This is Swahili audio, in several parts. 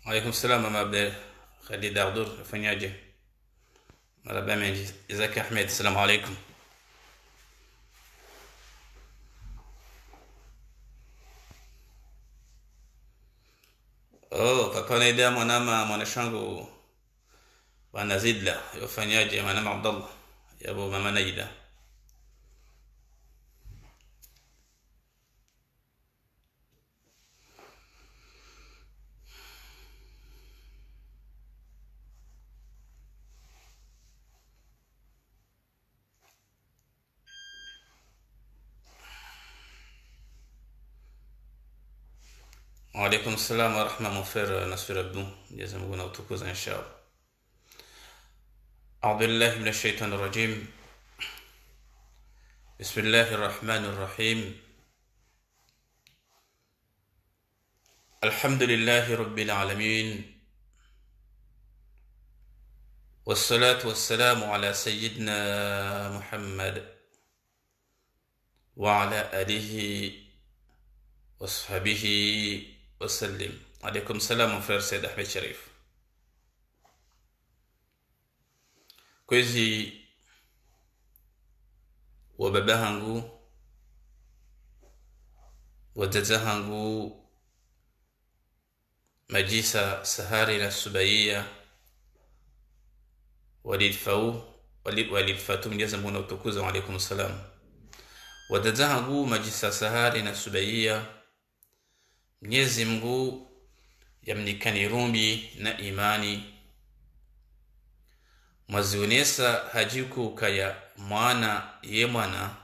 Alaikum salam Mama Abdel Khalid Ardour fanyaje marhaba menji Isaac Ahmed assalamu alaikum. Oh papa naida mwana shangu bwana Zidla yafanyaje mwana Abdullah yabo mama Naida. وعليكم السلام ورحمة مغفر نصير أبدو جزمونا وتكوز إن شاء الله. أعوذ بالله من الشيطان الرجيم. بسم الله الرحمن الرحيم. الحمد لله رب العالمين، والصلاة والسلام على سيدنا محمد وعلى آله وصحبه وسلم. عليكم السلام mon frère Said Ahmed Sharif. Kwezi wa baba hangu wa dada hangu Majisa Sahari na Subaiya Walid Fatum Mwenyezi Mungu utukuza. Wa alaikum salam. Wa dada hangu Majisa Sahari na Subaiya, Mwenyezi Mungu yamnikani rumbi na imani, mwazionesa hajiku kaya mwana ye mwana,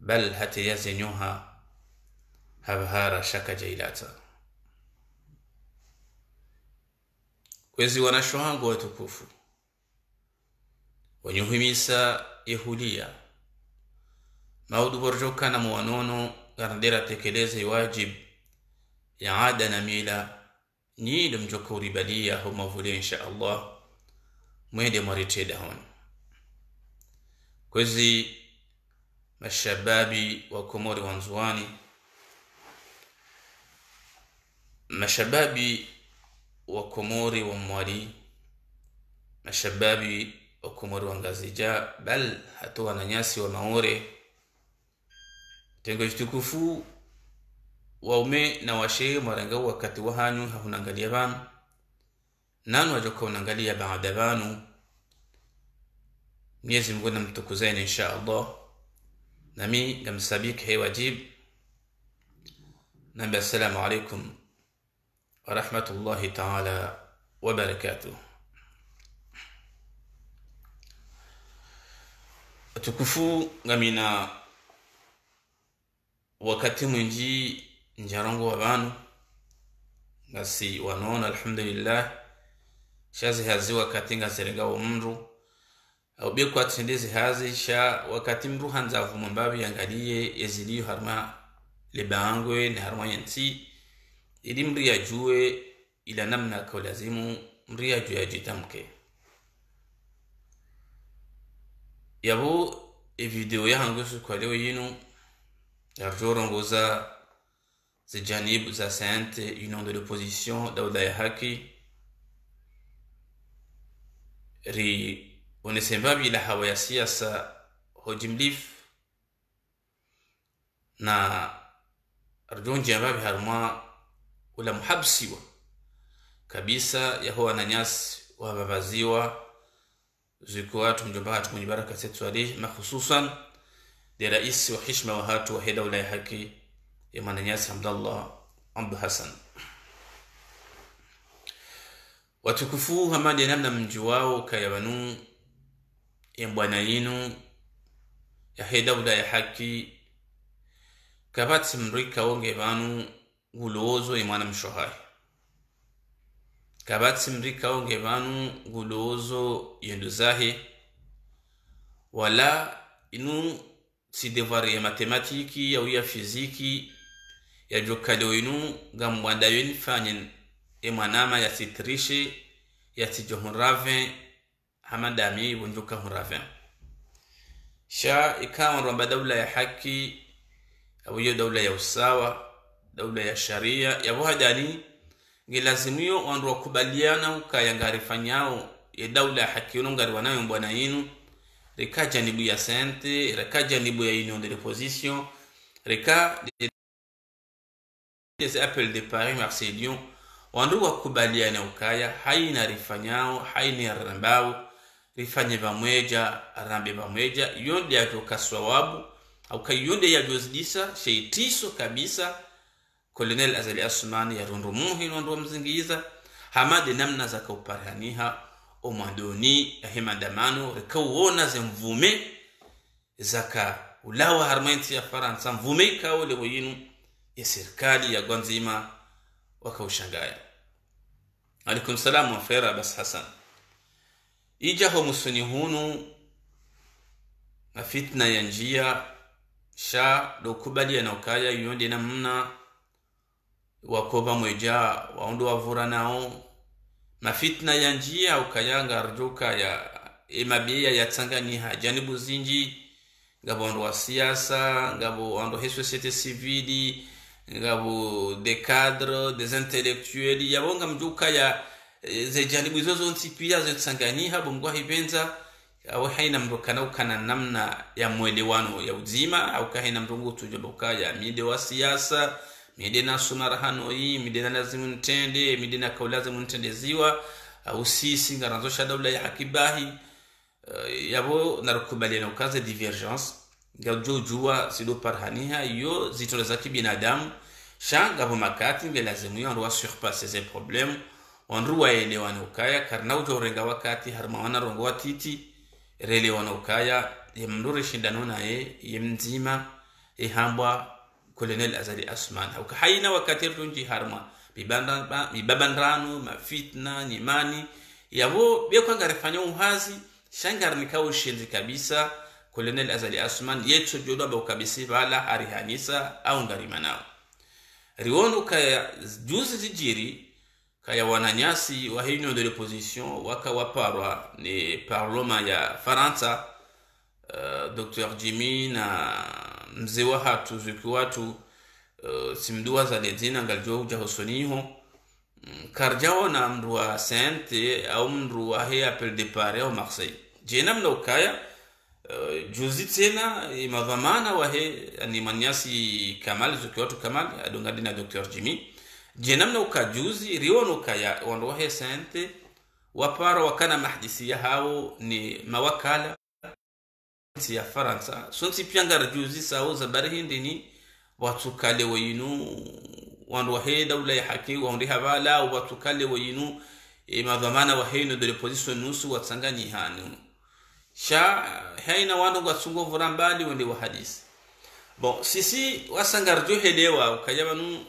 bal hati yazinyuha habhara shaka jailata. Kwezi wanashohangu watukufu wanyuhimisa Yahudia maudu borjoka na mwanono garandera tekeleze wajib ya ada na mila ni mjoko ribalia huma vule insha Allah mwende mwariteda hon. Kwezi mashababi wa Komori wanzuani, mashababi wa Komori wa Mwari, mashababi wa Komori wa Ngazija, bal hatuwa na nyasi wa Maore, tengo jitukufu waume na washe maranga wakati wahanyu hahunangalia banu nanu wajoka unangalia baada banu. Mwenyezi Mungu namtukuzeni insha Allah, nami namsabiki he wajib. Nabi assalamu alaikum wa rahmatullahi ta'ala wa barakatuh. Tukufu ngamina wakati mwingi njarongo wa banu ngasi wanaona alhamdulillah shazi hazi wakati ngaserenga wa mru au biyo kwa tindezi hazi sha wakati mru hanza vumambabi yangalie yeziliyo harma libaangwe ni harma yanti ili mri ya juwe ila namna kaulazimu mri ya juwe ya jitamke. Yabo video ya hangusu kwa leo yinu yarjorongoza zijanib za sainte union de l'opposition dawla ya haki ri unesembabi la hawa ya siasa hojimlif na arjonji ambabi harma ula muhabsiwa kabisa ya huwa na nyasi wababaziwa zikuwa watu mjomba hatu mwenye baraka setu alih makhususan de raisi wa hishma wa hatu wa dawla ya haki ya Mananyasi Abdallah Abdu Hassan. Watukufu hamadi namna mji wao kayabanu ya mbwana yinu ya dawla ya haki kabati mrika wonge banu gulozo ya mwana mshohai, kabati mrika wonge banu gulozo yenduzahi wala inu si devoir ya matematiki au ya fiziki ya jokalo inu gamwanda yeni fanyen emanama ya sitrishe ya tijohunrave hamadami bunjuka hunrave sha ikawa ramba dawla ya haki au dawla ya usawa, dawla ya sharia ya wahadani ngilazimio wandu wakubaliana ukaya ngarifanyao ya daula hakiuno ngari wanayo mbwana yinu reka janibu ya sente reka janibu ya union de l'opposition reka des appels de Paris Marseillon wandu wakubaliana ukaya haina rifanyao haina rambao rifanye bamweja arambe bamweja yonde yatoka swawabu au kayonde yajozidisa sheitiso kabisa Colonel Azali Assoumani ya rundu muhino ndo mzingiza hamade namna za kauparaniha omandoni ya hemandamano rekauona ze mvume zaka ulawa harmanti ya Faransa mvume kaole wayinu ya serikali ya Gwanzima wakaushangaya. Alaikum salam wa fera Bas Hassan. Ijaho musuni hunu na fitna ya njia sha dokubali na ukaya yonde namna wakoba mweja waundu wavura nao mafitna ya njia ukayanga arjoka ya emabia ya Tanganyika janibu zinji ngabo ndo wa siasa ngabo ndo société civile ngabo des cadres des intellectuels yabonga mjuka ya ze janibu zozo ntipia ze Tanganyika bongwa hibenza au haina mrokana ukana namna ya mwelewano ya uzima au kaina mrongo tujoboka ya mide wa siasa mide na sumarahano hii mide na lazimu ntende mide na kaulazimu ntendeziwa au sisi ngaranzo shadawla ya hakibahi yabo narukubaliana ukaze divergence ngajojua sido parhaniha yo zitolo za kibinadamu shanga bo makati ngelazimu yo surpasser ces problèmes onru waelewana ukaya karna ujorenga wakati harmawana rongo watiti relewana ukaya yemndure shindano naye yemnzima ehambwa Colonel Azali Assoumani au haina wakati runji harma bibabandrano mafitna nyimani yabo beko ngarefanya uhazi shangar nikao shinzi kabisa Colonel Azali Assoumani yeto jodo ba kabisi bala arihanisa au ngarimanao riwono kaya juzi zijiri kaya wananyasi wa union de l'opposition wakawaparwa ni parloma ya Faransa Dr. Jimmy na mzee wa hatu zikiwatu simdua za ledzina ngaljo ujahosoniho karjao na mru wa Sainte au mru wa he appel de Paris au Marseille jena mna ukaya juzi tena imadhamana wa he ni manyasi Kamal zikiwatu Kamal adongadi na Dr. Jimmy jena mna ukajuzi riwono kaya wando wa he Sainte wapara wakana mahdisi hao ni mawakala ya Faransa sonti pianga juzi sao za barihindi ni watukale wayinu wandu wahe dawla ya haki wandi habala watukale wayinu madhamana waheno de l'opposition nusu watsangani hanu sha haina wandu watsungo vorambali wende wa hadisi bon sisi wasangarjo helewa ukayabanu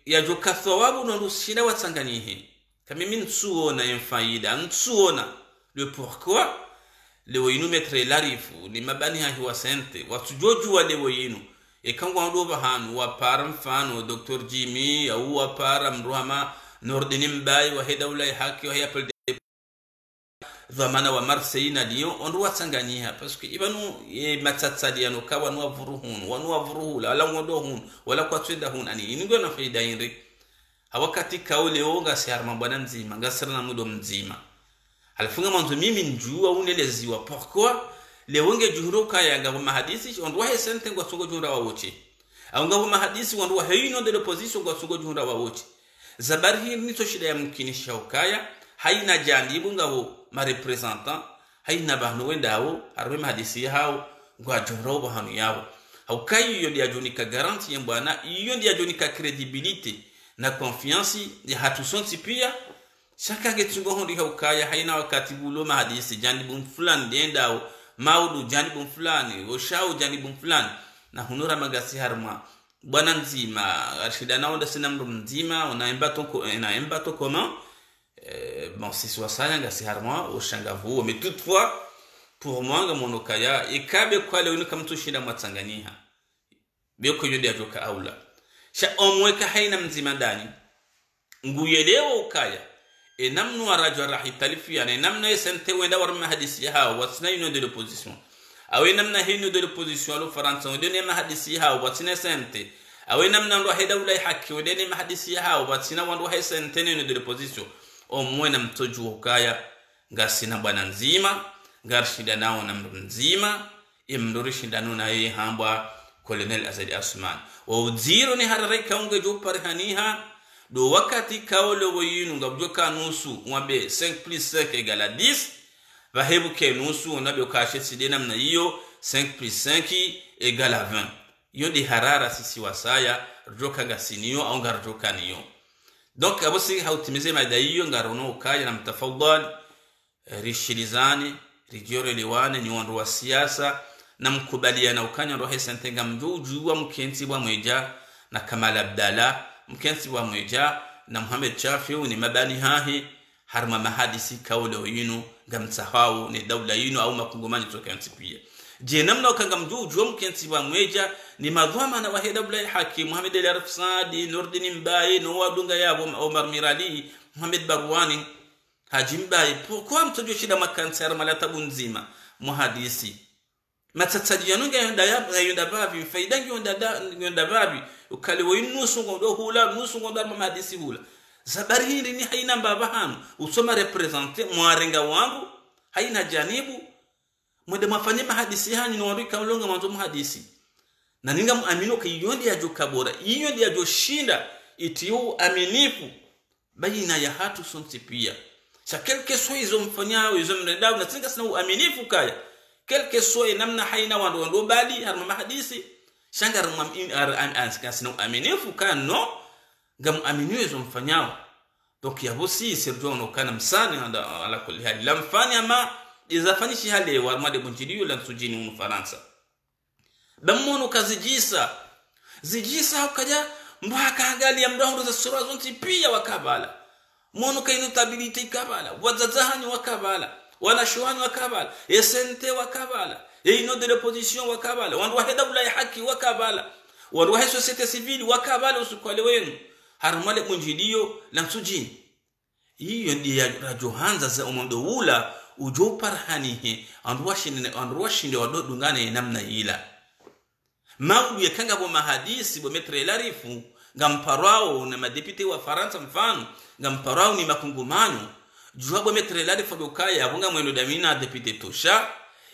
ya joka thawabu ndo shida watsangani he kama mimi nsuona yemfaida nsuona le pourquoi le wayinu metre larifu ni mabani ha hiwa sente watujoju wale wayinu ekango ando bahanu wa param fano Dr. Jimmy au wa param Ruhama Nordini Mbai wa hedawla haki wa yapel dhamana wa Marseille na Lyon ondo watsanganyia parce que ibanu matsatsali yano kawa no vuruhu la ngodohun wala kwa twenda hun ani ingo na faida inri hawakati kaule onga siarma bwana nzima ngasirna mudo mzima alifunga mwanzo mimi njua uneleziwa pourquoi lewonge juhuruka yanga kwa mahadisi ondo wa sente kwa songo juhura wa wote au ngabo mahadisi ondo wa union de l'opposition kwa songo juhura wa wote zabari hii nito shida ya mkinisha ukaya haina janibu ngabo ma representant haina bahno wenda hao arwe mahadisi hao kwa juhura wa hanu yao au kai hiyo dia jonika garanti ya bwana hiyo dia jonika credibility na confiance ya hatusonti pia shaka getungo hondi ukaya haina wakati bulo mahadisi janibu fulani ndendao maudu janibu fulani oshao janibu fulani na hunura magasi harma bwana nzima ashida naonda sina mru mzima unaemba to comment bon si soit ça ngasi harma oshangavu mais toutefois pour moi ngamonokaya ikabe kwale unika mtu shinda mwatsanganyika beko yodi ajoka aula sha omweka haina mzima ndani nguyelewa ukaya namnu arajwa rahi talifia na namna yesente wenda warma hadisi hao watsina union de l'opposition awe namna union de l'opposition alo Faransa wende ma hadisi hao watsina sente awe namna ndo heda ulai haki wedeni mahadisi ya hao batina wandu haisa ntene de position o mwena mtoju ukaya ngasina bwana nzima ngarshida nao na nzima imndorishinda nuna yeye hamba Colonel Azadi Asman wa uziro ni harare kaunge jo parhaniha do wakati kaolo woyinu ngabjoka nusu mwabe 5 plus 5 égale 10 vahebu ke nusu onabyo kashe sidena mna hiyo 5 plus 5 égale 20 yo di harara sisi wasaya joka ngasiniyo au ngarjoka niyo donc abosi hautimize maida hiyo ngarono ukaya na mtafadhali rishilizani rijore liwane ni wandu wa siasa na mkubaliana ukanya ndo hesa ntenga mjuju wa mkenzi wa mweja na Kamal Abdalla mkenzi wa mweja na Muhammad Chafiu ni mabani hahi harma mahadisi kaulo yinu ngamsahau ni daula yinu au makungumani toka ntipia je namna ukanga mjuju wa mkenzi wa mweja ni madhama na wahida bla haki Muhammad al-Rafsadi Nurdin Mbaye no wadunga yabo Omar Mirali Muhammad Barwani Haji Mbaye pourquoi mtojo shida makanser malata bunzima muhadisi matataji yanunga yonda babi faidangi yonda babi ukali nusu ngondo hula nusu ngondo mahadisi hula zabari hili ni haina mbaba hanu usoma represente mwarenga wangu haina janibu mwede mafanye mahadisi hani ni warika ulonga mwanzo mahadisi na ninga muamino ka yondi yajo kabora yondi yajo shinda itiyo aminifu baina ya hatu sonti pia sa quelque soit izo mfanyao izo mredao na tinga sana uaminifu kaya quelque soit namna haina wando bali harma mahadisi shanga harma sana uaminifu kano ngam aminiwe izo mfanyao donc yabosi serjo no kana msani ala kulli hali lamfanya ma izafanyishi hali wa made bunjidio la sujini mu Faransa bamono zijisa ukaja mbaka angali ya mdondo za sura zonti pia wakabala mono kainu stability kabala wazazahani wakabala wanashuani wakabala esente wakabala ino de l'opposition wakabala wandu waheda ulai haki wakabala wandu wa societe civile wakabala usukwale wenu harumale bunjidio la sujini hiyo ndiyo rajohanza za umondo ula ujo parhanihe andu washinde wadodungane namna ila maudu yakanga bo mahadisi bo metre larifu ngamparao na madepite wa Faransa mfano ngamparao ni makungumanyo jua bo metre larifu bokaya abunga mwendo damina depute tosha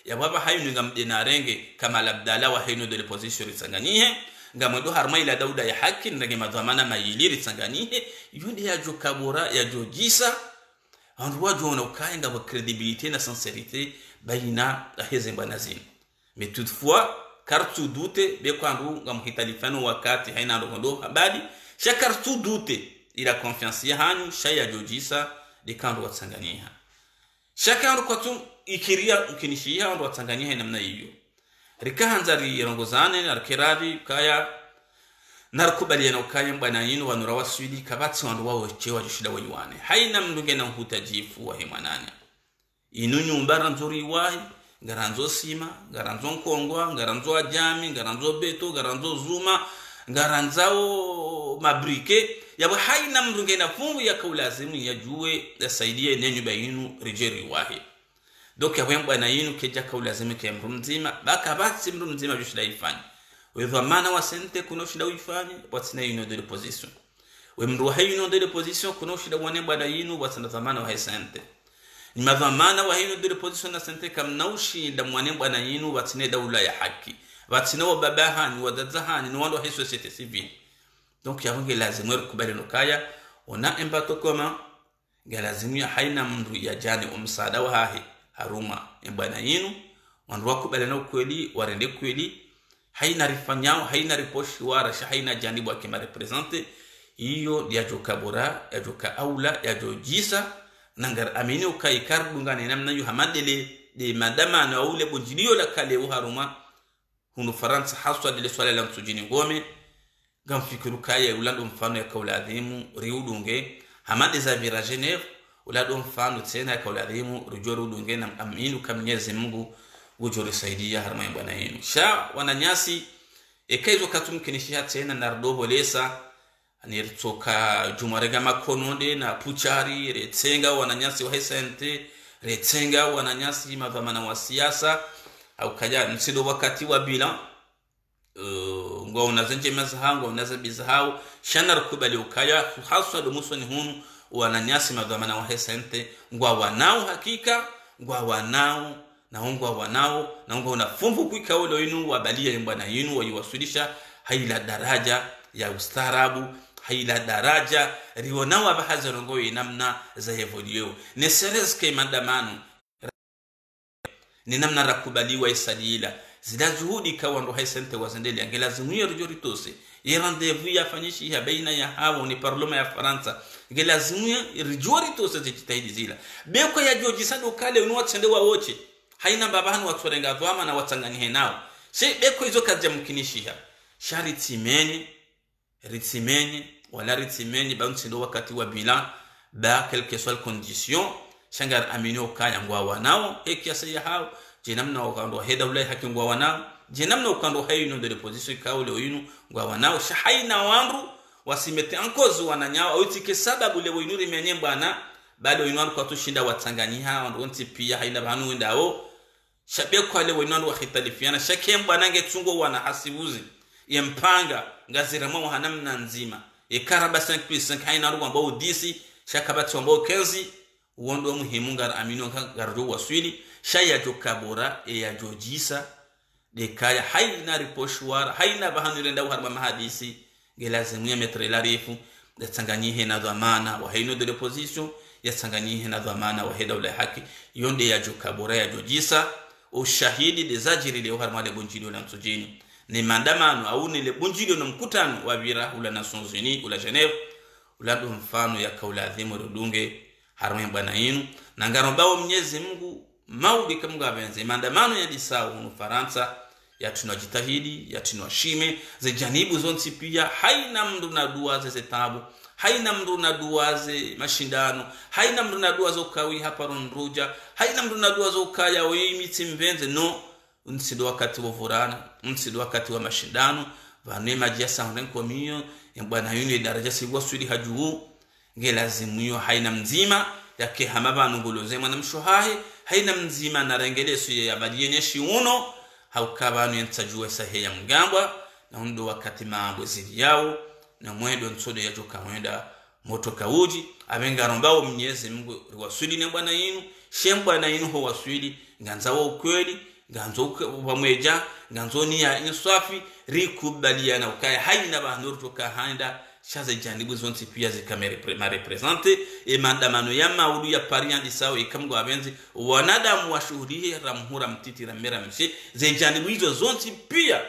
ya baba hayo ngamdena renge Kamal Abdalla wa haino de l'opposition risanganihe ngamwendo harma ila dauda ya haki ndage madhamana mayili risanganihe yundi ya jokabora ya jogisa andu wajona ukaenga wa credibilité na sincérité baina ahezemba nazini mais toutefois kartu dute be kwandu ngamhitalifano wakati haina ndondo habari shakartu dute ila confiance ya hanyu shaya jojisa de kandu watsangania shakandu kwatu ikiria ukinishia ndo watsangania namna hiyo rikahanzari rongozane na kirari kaya narukubaliana ukaya mbana yinu wanura waswidi kabati wandu wao chewa jishida wayuane haina mnduge na hutajifu wa hemanani inu nyumbara nzuri wahi ngaranzo sima ngaranzo nkongwa ngaranzo ajami ngaranzo beto ngaranzo zuma ngaranzao mabrike yabo haina mnduge na fungu ya kaulazimu ya juwe ya saidie nenyu bayinu rijeri wahi donc ya mbana yinu keja kaulazimu ke mrumzima baka basi mrumzima jishida ifani wedhamana wa sente kuno shida uifanye watsina yino de l'opposition we mruha yino de l'opposition kuno shida wane bada yino watsina dhamana wa sente ni madhamana wa yino de l'opposition na sente kam naushi da mwane bwana yino watsina daula ya haki watsina wa babahani wadazahani ni wando hiso societe civile donc yawange lazima kubali nokaya ona embato koma ngalazimu ya haina mndu ya jani umsada wa hahi haruma bwana yino wandu wakubali na kweli warende kweli haina rifanyao haina riposhi wara haina janibu akima represente hiyo yajo kabora yajo ka aula yajo jisa nangar amini ukaikar dungane namna yu hamadele de madama na ule bonjilio la kale uharuma hunu Faransa haswa dile swala la msujini ngome gamfikiru kaya ulando mfano ya kaula adhimu riudunge hamade za vira Geneve ulado mfano tena ya kaula adhimu rijoru udunge na aminu kamnyezi Mungu ujori saidia harma bwana yenu sha wananyasi ekaizo katumkinishia tena nardobo lesa anirtoka jumarega makononde na puchari retsenga wananyasi wa sente retsenga wananyasi madhamana wa siasa au kaja nsido wakati wa bila ngo unazenje mazhango unazabizahau shana rukubali ukaya haswa dumuso ni hunu wananyasi madhamana wa hesente ngwa wanao hakika ngwa wanao na ngwa wanao na ngwa unafumbu kuika ule inu wabalia mbana yinu wayiwasulisha haila daraja ya ustaarabu haila daraja rionao abahaza rongo inamna za evolio nesereske mandamano ni namna rakubaliwa isalila zida juhudi kawa ndo haisente wazendeli angelazimuye rijoritose ye rendezvous ya fanyishi ya baina ya hawo ni parloma ya Faransa angelazimuye rijoritose zitahidi zila beko ya joji sado kale unwatsende wa woche haina babanu watsorenga dhwama na watsangani nao se beko hizo kazi mkinishiha sharitimeni ritimeni wala ritimeni baunsindo wakati wa bilan ba quelque soit condition shangar amino kaya ngwa wanao ekiasa ya hao jenamna ukando heda ulai haki ngwa wanao jenamna ukando hayino de position kaule oyinu ngwa wanao shahaina wanru wasimete ankozo wananyao autike sababu le oyinuri menye bana bado oyinu kwa tushinda watanganyika wanti pia haina banu wendao shabe kwa le oyinu wa khitalifiana shakemba nange tungo wana hasibuzi yempanga ngazira mwa hanamna nzima ekaraba 5+5 haina ruwa ambao 10 shakabati ambao 15 uondo muhimu ngar amino gardo waswili shaya jokabora ya jojisa de kaya haina riposhwara haina bahanurenda harma mahadisi gelazimu ya metre larifu de tanganyihe na dhamana wa haino de position ya tanganyihe na dhamana wa heda ule haki yonde ya jokabora ya jojisa ushahidi de zajiri le harma de bunjilo la msujini ni mandamano au ni le bunjilo na mkutano wa vira ula Nations Unies ula Geneva ula mfano ya kaula adhimu rudunge harma bwana yinu na ngarombao Mwenyezi Mungu maudi kamunga benze mandamano ya disao mu Faransa ya tunajitahidi ya tunashime ze janibu zonti pia haina mndu na dua ze tabu haina mndu na dua ze mashindano haina mndu na dua zo kawi hapa Rondruja haina mndu na dua zo kaya weimiti mvenze no unsido wakati wa furana unsido wakati wa mashindano vanema jasa ndenko mio ya bwana yuni daraja sigwa sudi hajuu ngelazimu yo haina mzima yake hamaba ngoloze mwana mshohahe haina mzima na rengeleso ya badiyeneshi uno haukabanu yentajua sahe ya mgambwa na undo wakati mambo zili yao na mwendo nsodo ya joka mwenda moto kauji abenga rombao Mwenyezi Mungu wasuli ne bwana yinu shembwa na yinu ho wasuli nganzawo ukweli nganzo pamweja nganzo ni ya insafi rikubaliana ukaya haina banuru toka handa shaza janibu zonti pia zikamere represente e mandamano ya maudu ya parian disao ikamgo abenzi wanadamu washuhudie ramhura mtiti ramera mshe ze janibu hizo zonti pia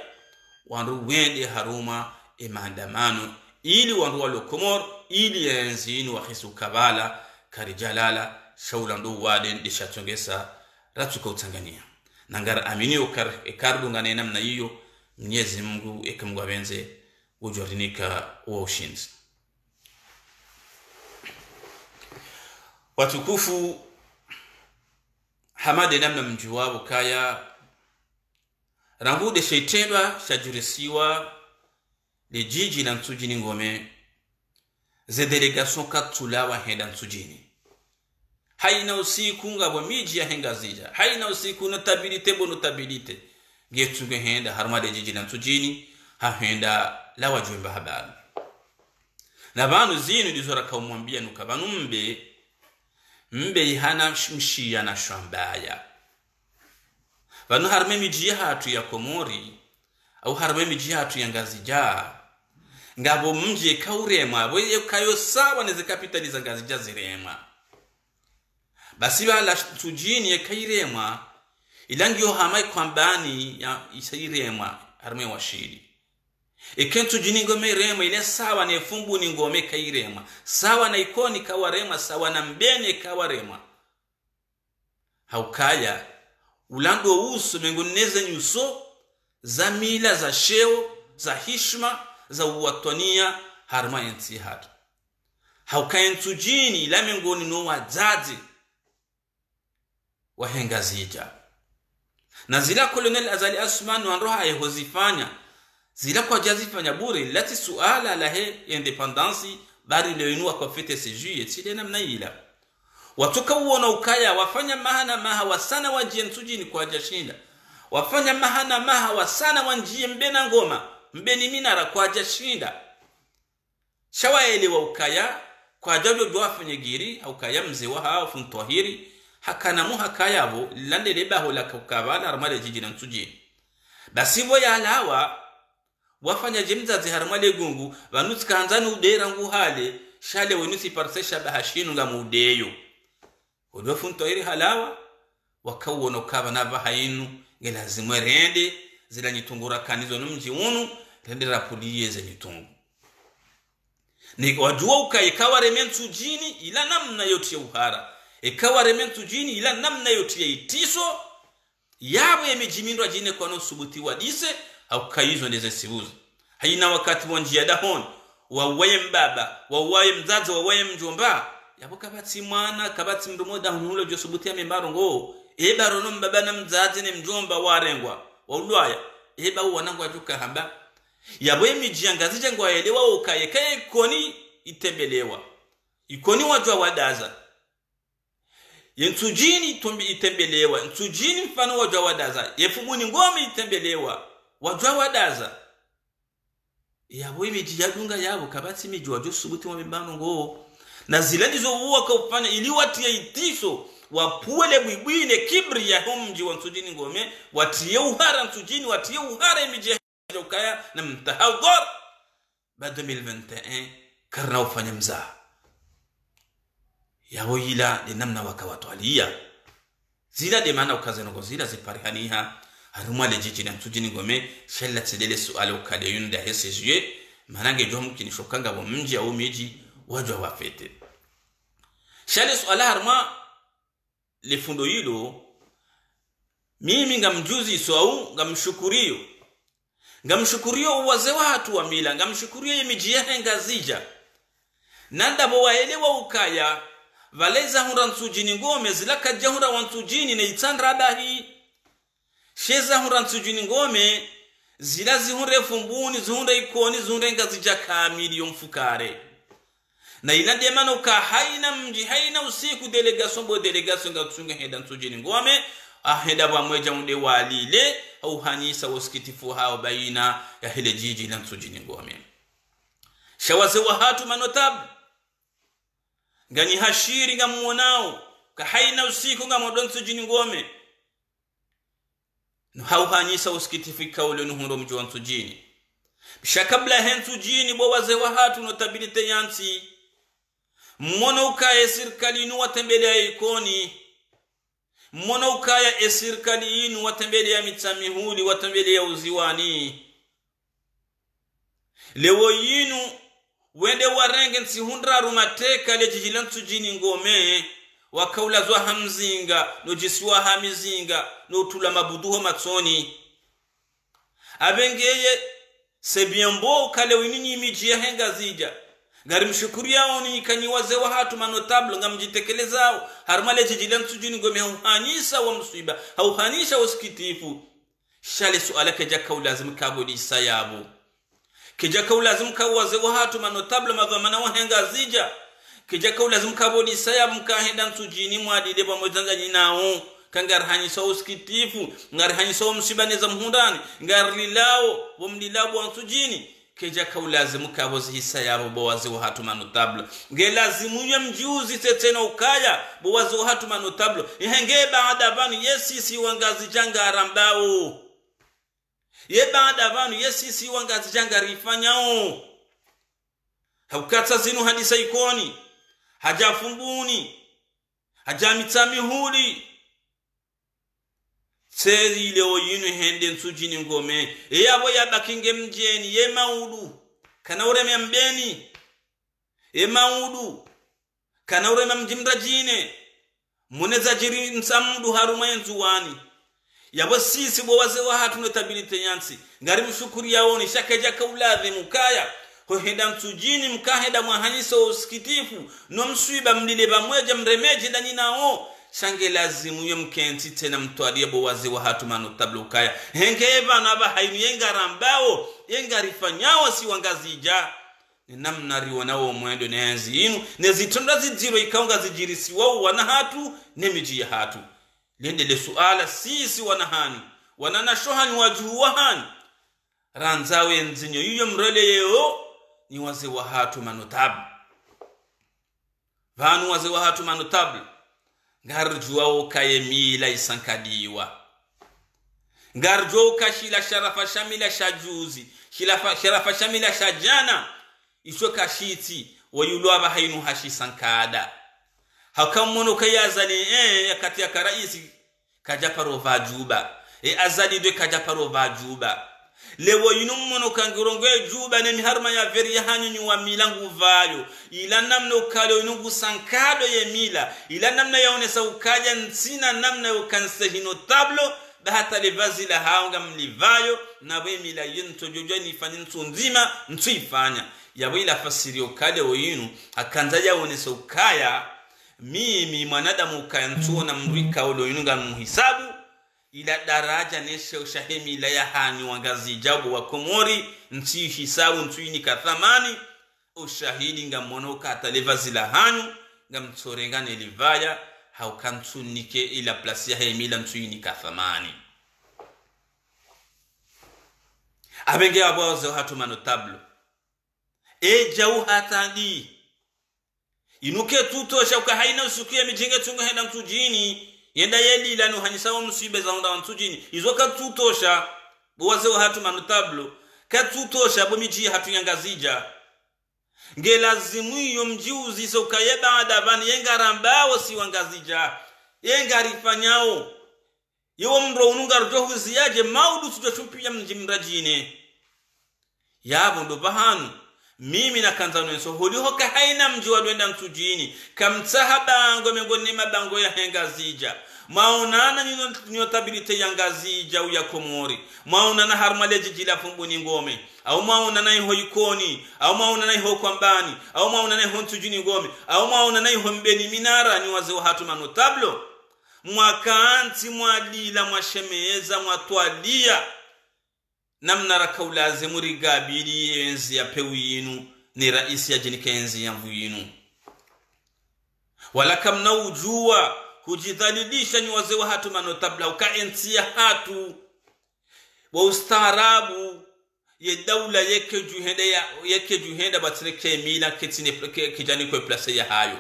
wandu wende haruma e mandamano ili wandu walokomor ili enzinu wa khisu kabala karijalala shaulandu waden dishatongesa ratuka utangania nangara amini ukardu ngane namna hiyo Mwenyezi Mungu ikamgo abenze ujorinika wa ushinzi. Watukufu hamade namna mjuwabu kaya rangude sheitendwa shajurisiwa le jiji na nsujini ngome ze delegation katulawa henda nsujini haina usiku ngabo miji ya henga zija haina usiku notabilite bonotabilite getuge henda harmade jiji na nsujini hahenda la wajumba habari na banu zinu dizora kaumwambia nukabanu mbe ihana mshia na shambaya banu harme miji hatu ya Komori au harme miji hatu ya Ngazija ngabo mji kaurema boye kayo sawa neze kapitaliza Ngazija zirema basi bala tujini ya kairema ilangio hamai kwambani ya isairema harme washiri ikentu jini ngome rema ile sawa na fumbu ni ngome kairema sawa na ikoni kawarema sawa na mbene kawarema haukaya ulando uso mengoneze nyuso za mila za sheo za hishma za uwatonia harma yentihad haukayentu jini ila mengoni no wazazi wahenga zija na zila Colonel Azali Asman wanroha yehozifanya zila kwa jazifanya bure lati suala la he independence bari leonua kwa fete sejuye tile namna ila watoka uona ukaya wafanya mahana maha wasana wanjie ntujini kwa jashinda wafanya mahana maha wasana wanjie mbena ngoma mbeni minara kwa jashinda shawaelewa ukaya kwa jajo jwafanye giri ukaya mzewa hao funtwahiri hakana mu hakayabo landele baho la kukabala armale jijina nsujini basi bo yalawa wafanya jemzazi harmale gungu vanutska hanzani udera ngu hale shale wenusi parsesha bahashinu nga mudeyo odwa funtwahiri halawa wakawona ukaba nava hainu ngelazimwe rende zila nyitungura kanizo numji unu rende rapuliye ze nyitungu ni wajua ukaikawa rementu jini ila namna yote ya uhara ikawa rementu jini ila namna yote ya itiso yabo yemejimindwa jine kwa no subuti wadise au kaizo ndeze sibuzi haina wakati wanjia dahon wawaye mbaba wawaye mzazi wawaye mjomba yabo kabati mwana kabati mrumoda hunulo jo subuti ya membaro ngo eba rono mbaba na mzazi ne mjomba warengwa waulwaya eba wanangwa juka hamba yabo emijiangazije ngo aelewa ukayekaye koni itembelewa ikoni wajwa wadaza yentujini tumbi itembelewa ntujini mfano wajwa wadaza yefumuni ngome itembelewa wajwa wadaza yabo emijiyadunga yabo kabati mijwa jo subuti wa mbano ngo na zile ndizo uwa kufanya ili watie itisho wapuele bwibwine kibri ya humji wa ntujini ngome watie uhara ntujini watie uhara emijia ukaya na mtahadhar ba 2021 karna ufanya mzaa yabo ila de namna wakawatwalia zila de maana ukazenogo zila ziparihaniha harumwa lejiji na ntujini ngome shella tsedele suale ukade yunda hesejue manange jomu kinishokanga bo mji au miji wajwa wafete shale suala haruma lifundo hilo mimi ngamjuzi swau ngamshukurio uwaze watu wa mila ngamshukurio yemijia ngazija nanda bo waelewa ukaya valeza hura nsujini ngome zilaka jahura wansujini na itandra dahi sheza hura nsujini ngome zilazi hure fumbuni zuhunda ikoni zuhunda ngazija kamili yomfukare na inadema no ka haina mji haina usiku delegation ngaksunga heda nsujini ngome aheda bamweja munde walile au hanisa wasikitifu hao baina ya hele jiji na nsujini ngome shawaze wa hatu manotab ngani hashiri ngamuonao ka haina usiku ngamodon nsujini ngome no hau hanisa wasikitifu kaule nuhundo mji wa nsujini bishakabla hensujini bo waze wa hatu notabilite yansi mmono ukaya serikali inu watembelea ikoni mmono ukaya serikali inu watembelea mitsamihuli watembelea uziwani lewo yinu wende warenge nsihundra rumateka lejijilantu jini ngome wakaulazwa hamzinga nojisiwa hamizinga notula mabuduho matsoni abengeye sebiambo kale winini mijia henga zija ngari mshukuria oni kanyiwaze wa hatu manotable ngamjitekelezao harmale jijilantu jini ngome hauhanisa wa msiba hauhanisha usikitifu shale suala kejaka ulazim kabodi sayabu kejaka ulazim kawaze wa hatu manotable madhamana wa henga zija kejaka ulazim kabodi sayabu mkahenda nsujini mwadide pamoja nyinao kangar hanisa usikitifu ngari hanisa msiba neza mhundani ngari lilao wamlilabo wa nsujini kejaka ulazimu kabozi hisa yabo bowazi wa hatu manotablo ngelazimu ya mjuzi tetena ukaya bowazi wa hatu manotablo ihenge baada vanu yesisi wangazi janga arambao ye baada vanu yesisi wangazi janga rifanyao haukata zinu hadisa ikoni hajafumbuni hajamitsamihuli sezi leo yinu hende nsujini ngome yabo yabakinge mjeni ye maudu kana ureme mbeni ye maudu kana ureme mjimda jine muneza jiri nsamudu haruma yenzuwani yabo sisi bo waze wa hatu notabilite yansi ngari mshukuri yaoni shakeja kauladhi mukaya ho henda nsujini mkaheda mwahanisa usikitifu no mswiba mlile bamweja mremeji na ninao shange lazimu yemkenti tena mtwalie bo wazi wa hatu manotablo ukaya henge bana ba hainu yengarambao yengarifanyao si wangazija ni namna riwanao mwendo nenzi inu nezitonda zijiro ikaunga zijirisi wao wana hatu nemiji ya hatu lende le suala sisi wanahani wanana shohani wajuhu wahani ranzawe nzinyo iyo mrele yeo ni waze wa hatu manotabu vanu waze wa hatu manotabu ngarjua ukaye mila isankadiwa ngarjua ukashila sharafa shamila shajuzi sharafa shamila shajana isho kashiti wayulwa bahainu hashi sankada hakamono kayazani yakati ya karaisi kajaparo vajuba azali de kajaparo vajuba lewo yinummono kangirongo juba ne miharma ya veri hanyu wa milangu vayo ila namna ukalo inungu sankado ye mila ila namna yaonesa ukaja nsina namna ukanse hino tablo bahata levazi la haunga mlivayo na we mila yento jojo ni fanya nzima ntuifanya yawe ila fasiri ukale oyinu akanza yaonesa ukaya mimi mwanadamu ukantuona mrika ulo yinunga muhisabu ila daraja neshe ushahemi ila ya hanyu wangazi jabu wa Komori nchi hisabu ntuini kathamani ushahidi nga monoka ataleva zila hanyu nga mtorenga nelivaya haukantunike ila plasi ya hemila ntuini kathamani abenge wabawaze hatu manotablo jau hatandi inuke tutosha ukahaina usukie mijinge tungo henda mtujini yenda yeli lanu hanyisawo musibe za onda wantujini izoka tutosha buwaze wa hatu manotablo katutosha bomiji hatu yangazija ngelazimu iyo mjiuzi so kayeba adabani yengarambawo si wangazija yengarifanyao yewo mro ununga rohuzi yaje maudu tujochumpia mjimrajine yabo ndo bahanu mimi na kanzano so holiho ka haina mji wa lwenda mtujini kamtsahabango mengoni mabango ya hengazija maonana nyotabilite ya ngazija uya Komori maonana harmaleji jila fumbuni ngome au maonana iho ikoni au maonana iho kwambani au maonana iho mtujini ngome au maonana iho mbeni minara ni waze wa hatu manotablo mwakanti mwadila mwashemeza mwatwalia namna rakaulaze muri gabiri enzi ya pewinu ni raisi ya jenike enzi ya mvuyinu wala kamna ujua kujidhalidisha ni waze wa hatu manotabla ukaentia hatu wa ustaarabu ye daula yeke juhenda batreke mila ketine kijani kwe plase ya hayo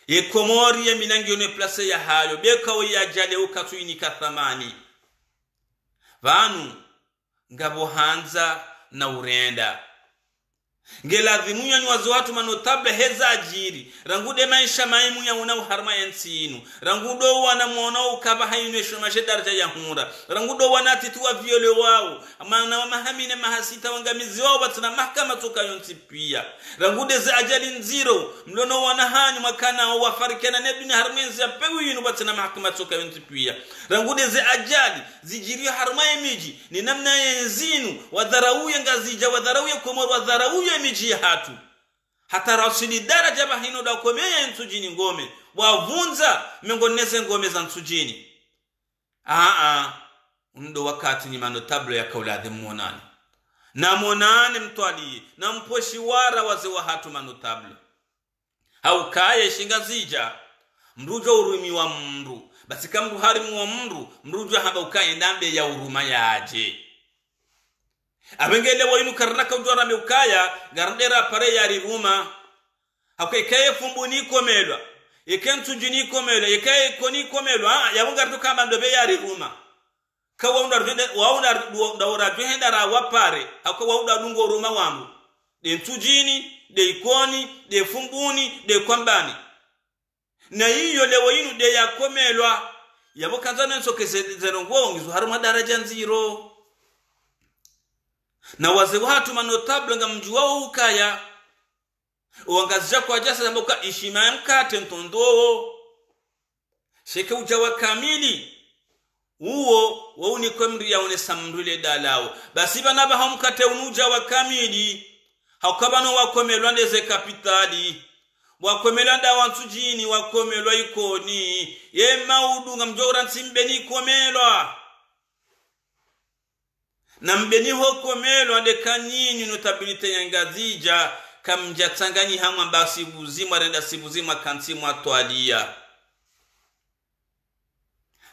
ye Komori ye milangi one plase ya hayo beka ya jale ukatuini kathamani vanu ngabo hanza na urenda ngelazimu ya wazo watu manotabla heza ajiri rangude maisha maimu ya unau harma yensinu rangudo wana muona ukaba hainwe shomashe daraja ya hura rangudo wana tituwa viole wao amana mahamine mahasita wangamizi wao batuna mahakama tukayonti pia rangude za ajali nziro mlono wana hanyu makana wafarikana nebini harmenzi ya pewu yinu batuna mahakama tukayonti pia rangude za ajali zijiri harma miji ni namna yenzinu wadharauye ngazija wadharauye Komori wadharauye miji hatu hata rasili daraja bahino da komeye ntujini ngome wavunza mengoneze ngome za ntujini ndo wakati ni manotablo ya kauladhi monani na monani mtwali na mposhi wara waze wa hatu manotablo haukaye shingazija mrujo urumi wa mru basi kamru harimu wa mrujo haba ukaye ndambe ya uruma yaje abengele wayinu karnaka ujora meukaya garndera pare yari ruma hakwekaye fumbuni komelwa yekentu jini komelwa yekaye koni komelwa yabunga tukamba ndobe yari ruma ka waunda duhenda ra wapare hakwa waunda dungo ruma wangu de ntujini de ikoni de fumbuni de kwambani na hiyo le wayinu de yakomelwa yabokanzana nsokeze zerongo ngizo haruma daraja nziro na waze watu manotablo nga mjuwa ukaya uangazija kwa jasa zamboka ishima mkate ntondo sheke ujawa kamili uo wauni kwemri ya une samrule dalao basi banaba hamkate unuja wa kamili haukabano wakomelwa ndeze kapitali wakomelwa nda wantujini wakomelwa ikoni ye maudu nga mjora nsimbeni komelwa na mbeni hokomelo ade kanyinyu notabilite yangazija kamja tsanganyi hamwa basi buzima renda sibuzima kanti mwatwalia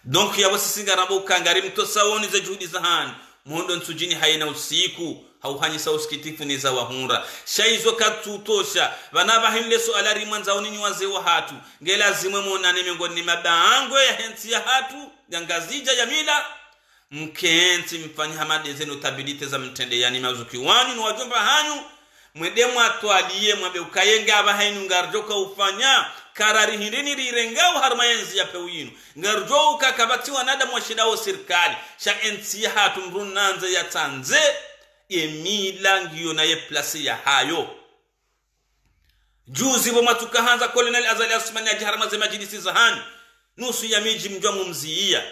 donc ya wasisi ngarambo kangari mtosawoni za juhudi za hani mundo nsujini haina usiku hauhanyisa usikitifu ni za wahunra shaizo katutosha vana bahimle sualari mwanza onini wazee wa hatu ngela zimwe monane miongoni mabangwe ya hensi ya hatu ya ngazija ya mila mkenti mfanyi hamade zenu tabidite za mtende yani mazuki wanyu na wajomba hanyu mwedemu atualie mwabe ukayenga abahainu ngarjoka ufanya karari hindini rirengau harmayenzi ya pewinu ngarjoka kabatiwa nada mwashidao sirikali sha ensi ya hatu mrunanze ya tanze emila ngiyo na ye plasi ya hayo juzi wamatuka hanza Colonel Azali Asmani ya jiharmaze majilisi zahani nusu ya miji mjwa mumziia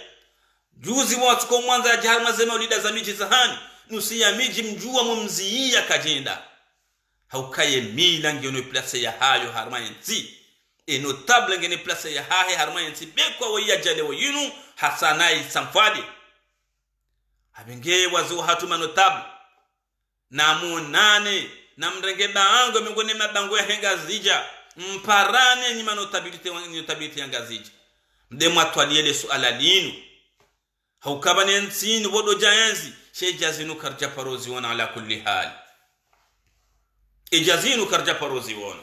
juzi wamatuka mwanza ya jiharmaze maulida za miji zahani nusu ya miji mjwa mumziia kajenda haukaye mila ngiyo na plasi ya hayo harmayenzi notable ngene plasi ya hahe harmayenzi bekwa wa ya jale wa yinu hasanai samfadi habenge wazi wa hatuma notable na munane na mrenge baango miongoni mabango ya ngazija mparane ni manotabilite ya ngazija mdemu atwaliele suala linu haukabane nsini wodo jaenzi shejazinu karja parozi wana ala kulli hali ijazinu karja parozi wana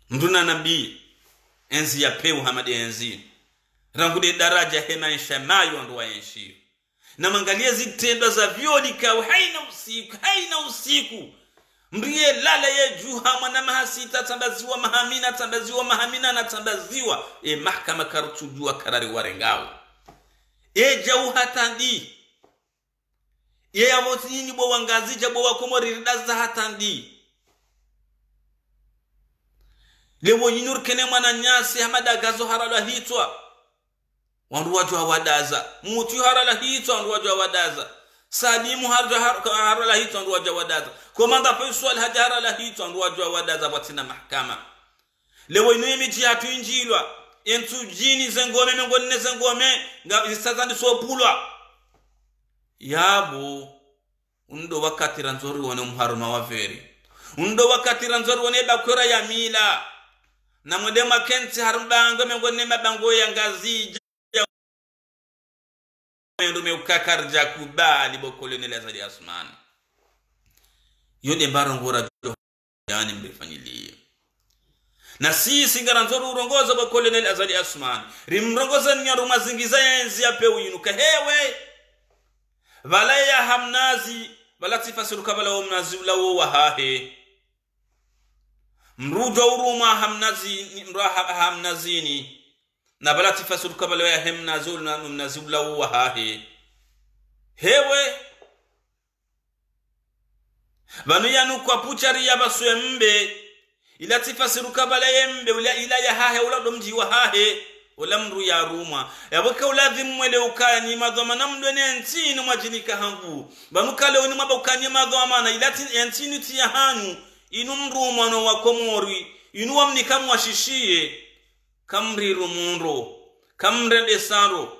mduna nabii enzi ya peu hamadi enzi rangude daraja hema enshamayo anduwa enshio na mangalia zitendo za vyolika haina usiku mrie lala ye juha mwana mahasita tambaziwa mahamina na tambaziwa mahkama karutujua karari warengao jau hatandi ya wotini bo wangazija bo wakomori ridaza hatandi lewo yinur kene mwana nyasi hamada gazo harala hitwa wandu wajwa wadaza mutu harala hito wandu wajwa wadaza salimu harala hito wandu wajwa wadaza komanda Faisal harala hito wandu wajwa wadaza watina mahkama lewo inu miji hatu injilwa entu jini zengome mengone zengome isazandi sopulwa yabo undo wakati ranzori wane mharuma waveri undo wakati ranzori wane bakwera ya mila na mwedema kenti harumbango mengone mabango ya ngazija ndume ukakarja kubali bo Colonel Azali Asmani yone barangora yani mbefanyilie na sisi ngaranzoro urongoza bo Colonel Azali Asmani rimrongoza nyaruma zingiza yenzi ya pewunuka hewe wala ya hamnazi wala tifasiruka wala umnazi ula wa hahe mrujo uruma hamnazini na bala tifasuru kabala ya hemnazul na mnazula wa hahe hewe banu yanu kwa puchari ya baswembe ila tifasuru kabala yembe ila ya hahe ula domji wa hahe ula mru ya ruma yaboka ula dhimwele ukani madhama mdwene ntini mwajinika hangu banu kale oni mabukani madhama na ila ntini tia hanu inu mruma no wakomori inu wamnika mwashishie kamri rumuro kamre desaro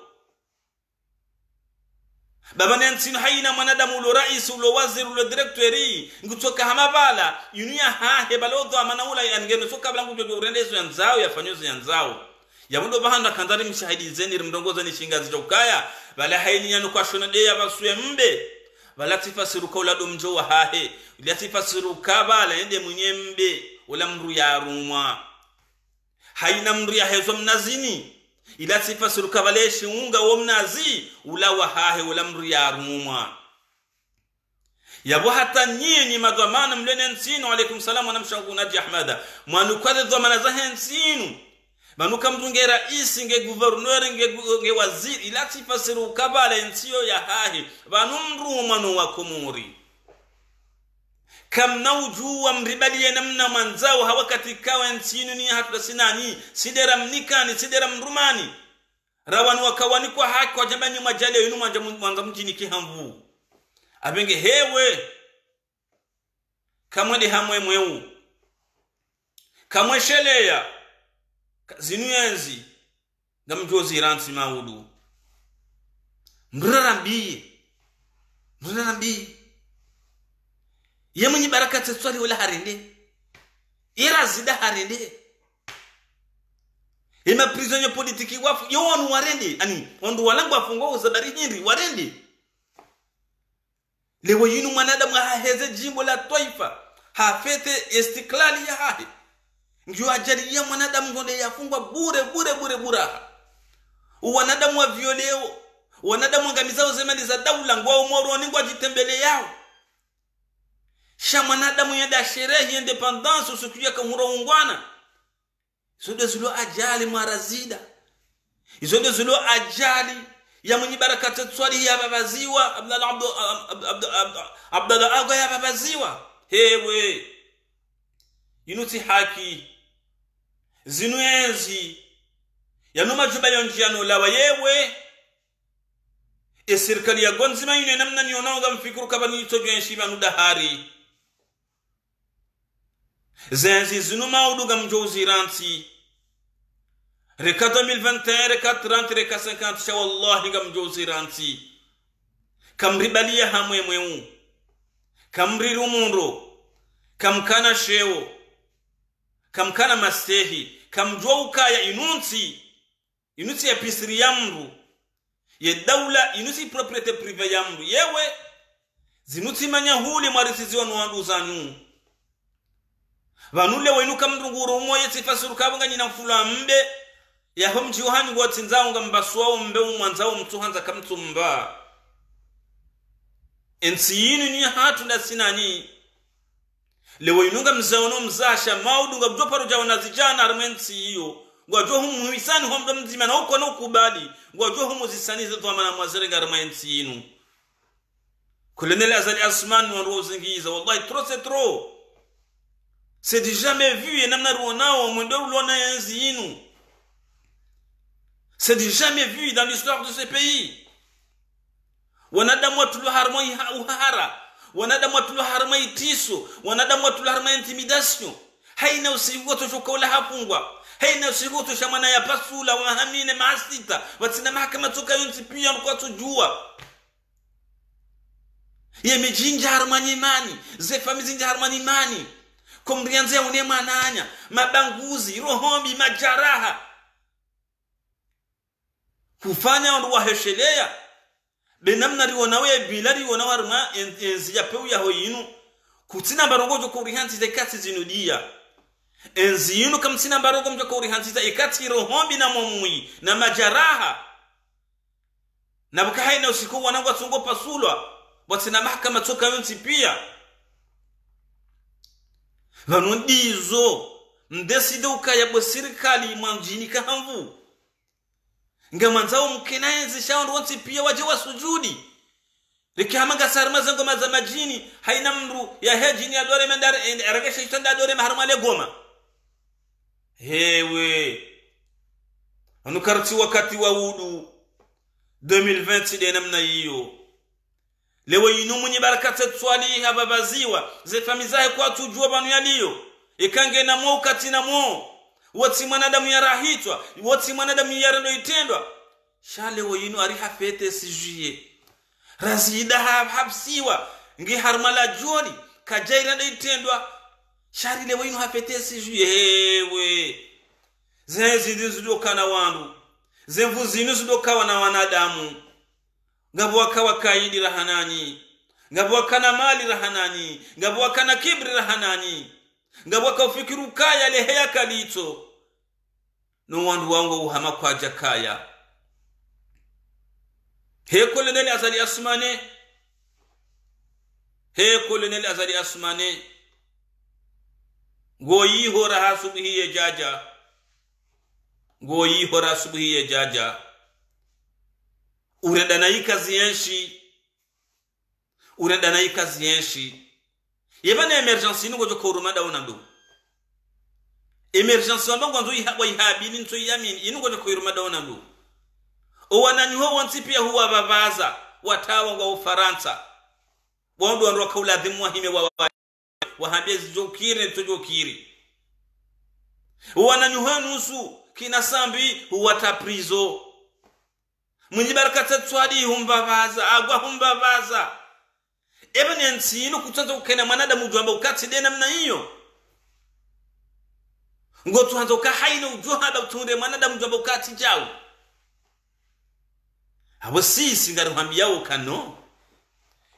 baba nensino haina mwanadamu ulo rais ulo waziri ulo directori ngutoka hamabala yunia hahe balodho amana ula yangeno soka blangu jojo urendezo yanzao yafanyozo yanzao yabundo bahanda kanzari mshahidi zeni mdongoza ni shingazi jokaya bala haini yanu kwa shona deya baswe mbe bala tifasiruka ula domjo wa hahe ula tifasiruka bala ende mnyembe ula mru ya rumwa haina mru ya hezo mnazini ila tifasiru kabaleshi unga wo mnazi ula wa hahe ula mru ya rumwa yabo hata nyinyi madhamana mlene nsinu alaikum salamu na mshangu naji ahmada mwanukade dhamana za hensinu banuka mdunge raisi nge guverneur nge waziri ila tifasiru kabale nsio ya hahe banu mruma no wakomori kam naujuwa mribali namna manzao hawakati kawa nsinu ni hatu sinani sidera mnikani sidera mrumani rawani wakawani kwa haki kwa jambani majali yunu mwanza mjini kihamvu abenge hewe kamwe de hamwe mweu kamwe sheleya zinu yenzi ngamjozi ransi maudu mrarambi yemunyi barakati swali wala harinde irazida harinde Ima prisonnier politiki wafu yo wanu warendi ani wandu walangu afungwa uzabari hindi warendi. Lewo yinu mwanadamu haheze jimbo la Taifa hafete istiklali ya hahi ngiyo ajari ya mwanadamu ngonde yafungwa bure buraha. Wanadamu wa violeo wanadamu ngamizao zemani za daula ngwa umoro ningwa jitembele yao. Sha mwanadamu yenda sherehe independence usukuja kamura ungwana. Izo zilo ajali marazida. Izo zilo ajali ya mwenye barakati tswali ya babaziwa Abdallah Agha ya babaziwa. Hewe inuti haki zinu enzi yanuma juba yonjiano lawa yewe serikali ya gonzima yine namna nionanga mfikuru kabani itojo yenshiba nudahari zenzi zinu mauduga mjouzi ranti reka 2021 reka 30 reka 50 sha wallahi ga mjouzi ranti kamribalia hamwe mweu kamri rumuro kamkana sheo kamkana mastehi kamjwa ukaya inuti ya pisiri ya mru ye daula inuti propriete prive ya mru yewe zinuti manya huli marisiziwa nuandu zanyu vanule wenu kamrunguru umoye tifasiru kabunga nyina mfula mbe ya homji uhani kwa tinzao nga mbasuwa mbe umwanzao mtuhanza kamtumba ensi yinu ni hatu na sinani lewe inunga mzaono mzasha maudu nga mjoparu jawa nazijana armensi hiyo ngwajo humu hisani homdo mzima na uko na ukubali ngwajo humu zisani zetu wamana mwazere nga armensi yinu Colonel Azali Asman wa rozingiza wallahi trop c'est trop. C'est du jamais vu et namna ruonao mwendo ulona yenzi yinu. C'est du jamais vu dans l'histoire de ce pays. Wanadamu watulu harma uhara, wanadamu watulu harma itiso, wanadamu watulu harma intimidation. Haina usigoto shokola hapungwa. Haina usigoto shamana ya pasula wa hamine maasita. Watina mahakama toka yunti pia kwa tujua. Yeme jinja harmani imani, ze famizi jinja harmani imani. Kumrianzia unema nanya, mabanguzi, rohombi, majaraha. Kufanya wandu waheshelea. Benamna riwonawe bila riwonawa rima enzi ya peu ya hoyinu. Kutina barongo joko urihanti za ikati zinudia. Enzi yinu kamtina barongo joko urihanti za ikati rohombi na momui na majaraha. Na bukahayi na usiku wanangu watungo pasulwa. Watina mahakama toka yunti pia. Vanundizo mdeside ukaya bo sirikali mwanjini kahamvu. Nga manzao mkena enzi shawandu wanti pia waje wa sujudi. Riki hamanga sarma zango maza majini. Haina mru ya hejini ya dore mendare. Aragesha itanda dore maharumale goma. Hewe anukarti wakati wa wudu 2020 de namna hiyo. Lewe inu mwenye barakate twali hababaziwa. Ze famizahe kwa tujua banu yaliyo. Ikange na mo ukati na mo. Wati mwanadamu ya rahitwa. Wati mwanadamu ya rendo itendwa. Shale we inu ariha fete sijuye. Razida habsiwa. Ngi harmala joli. Kajaira rendo itendwa. Shari lewe inu hafete sijuye. Hewe. Zezi zidoka na wandu. Zemvu zinu zidoka wana wanadamu. Ngabu wakawa kaidi rahanani. Ngabu wakana mali rahanani. Ngabu wakana kibri rahanani. Ngabu wakaufikiru kaya leheya kalito. No wandu wangu uhama kwa jakaya. He Colonel Azali Asmane. He Colonel Azali Asmane. Goyi hora hasubihiye jaja. Goyi hora hasubihiye jaja. Uredanayi kazi yenshi. Yebana emergency nuko joko urumada unandu. Emergency wambangwa nzo wa ihabini nzo yamini. Inuko joko urumada unandu. Owananyuho wantipia huwa babaza. Watawa wa Ufaransa. Wandu wandu wakaula dhimu wahime wahambia zijokiri tojokiri. Owananyuho nusu kinasambi huwa taprizo. Mwenye barakata twadi humbabaza. Agwa humbabaza. Eba ni nsinu kutanza ukena manada mujwamba ukati dena mna hiyo. ngo tuanzo ka haina ujuhada utunde mwanadamu jabo kati jao abo sisi ngari yao kano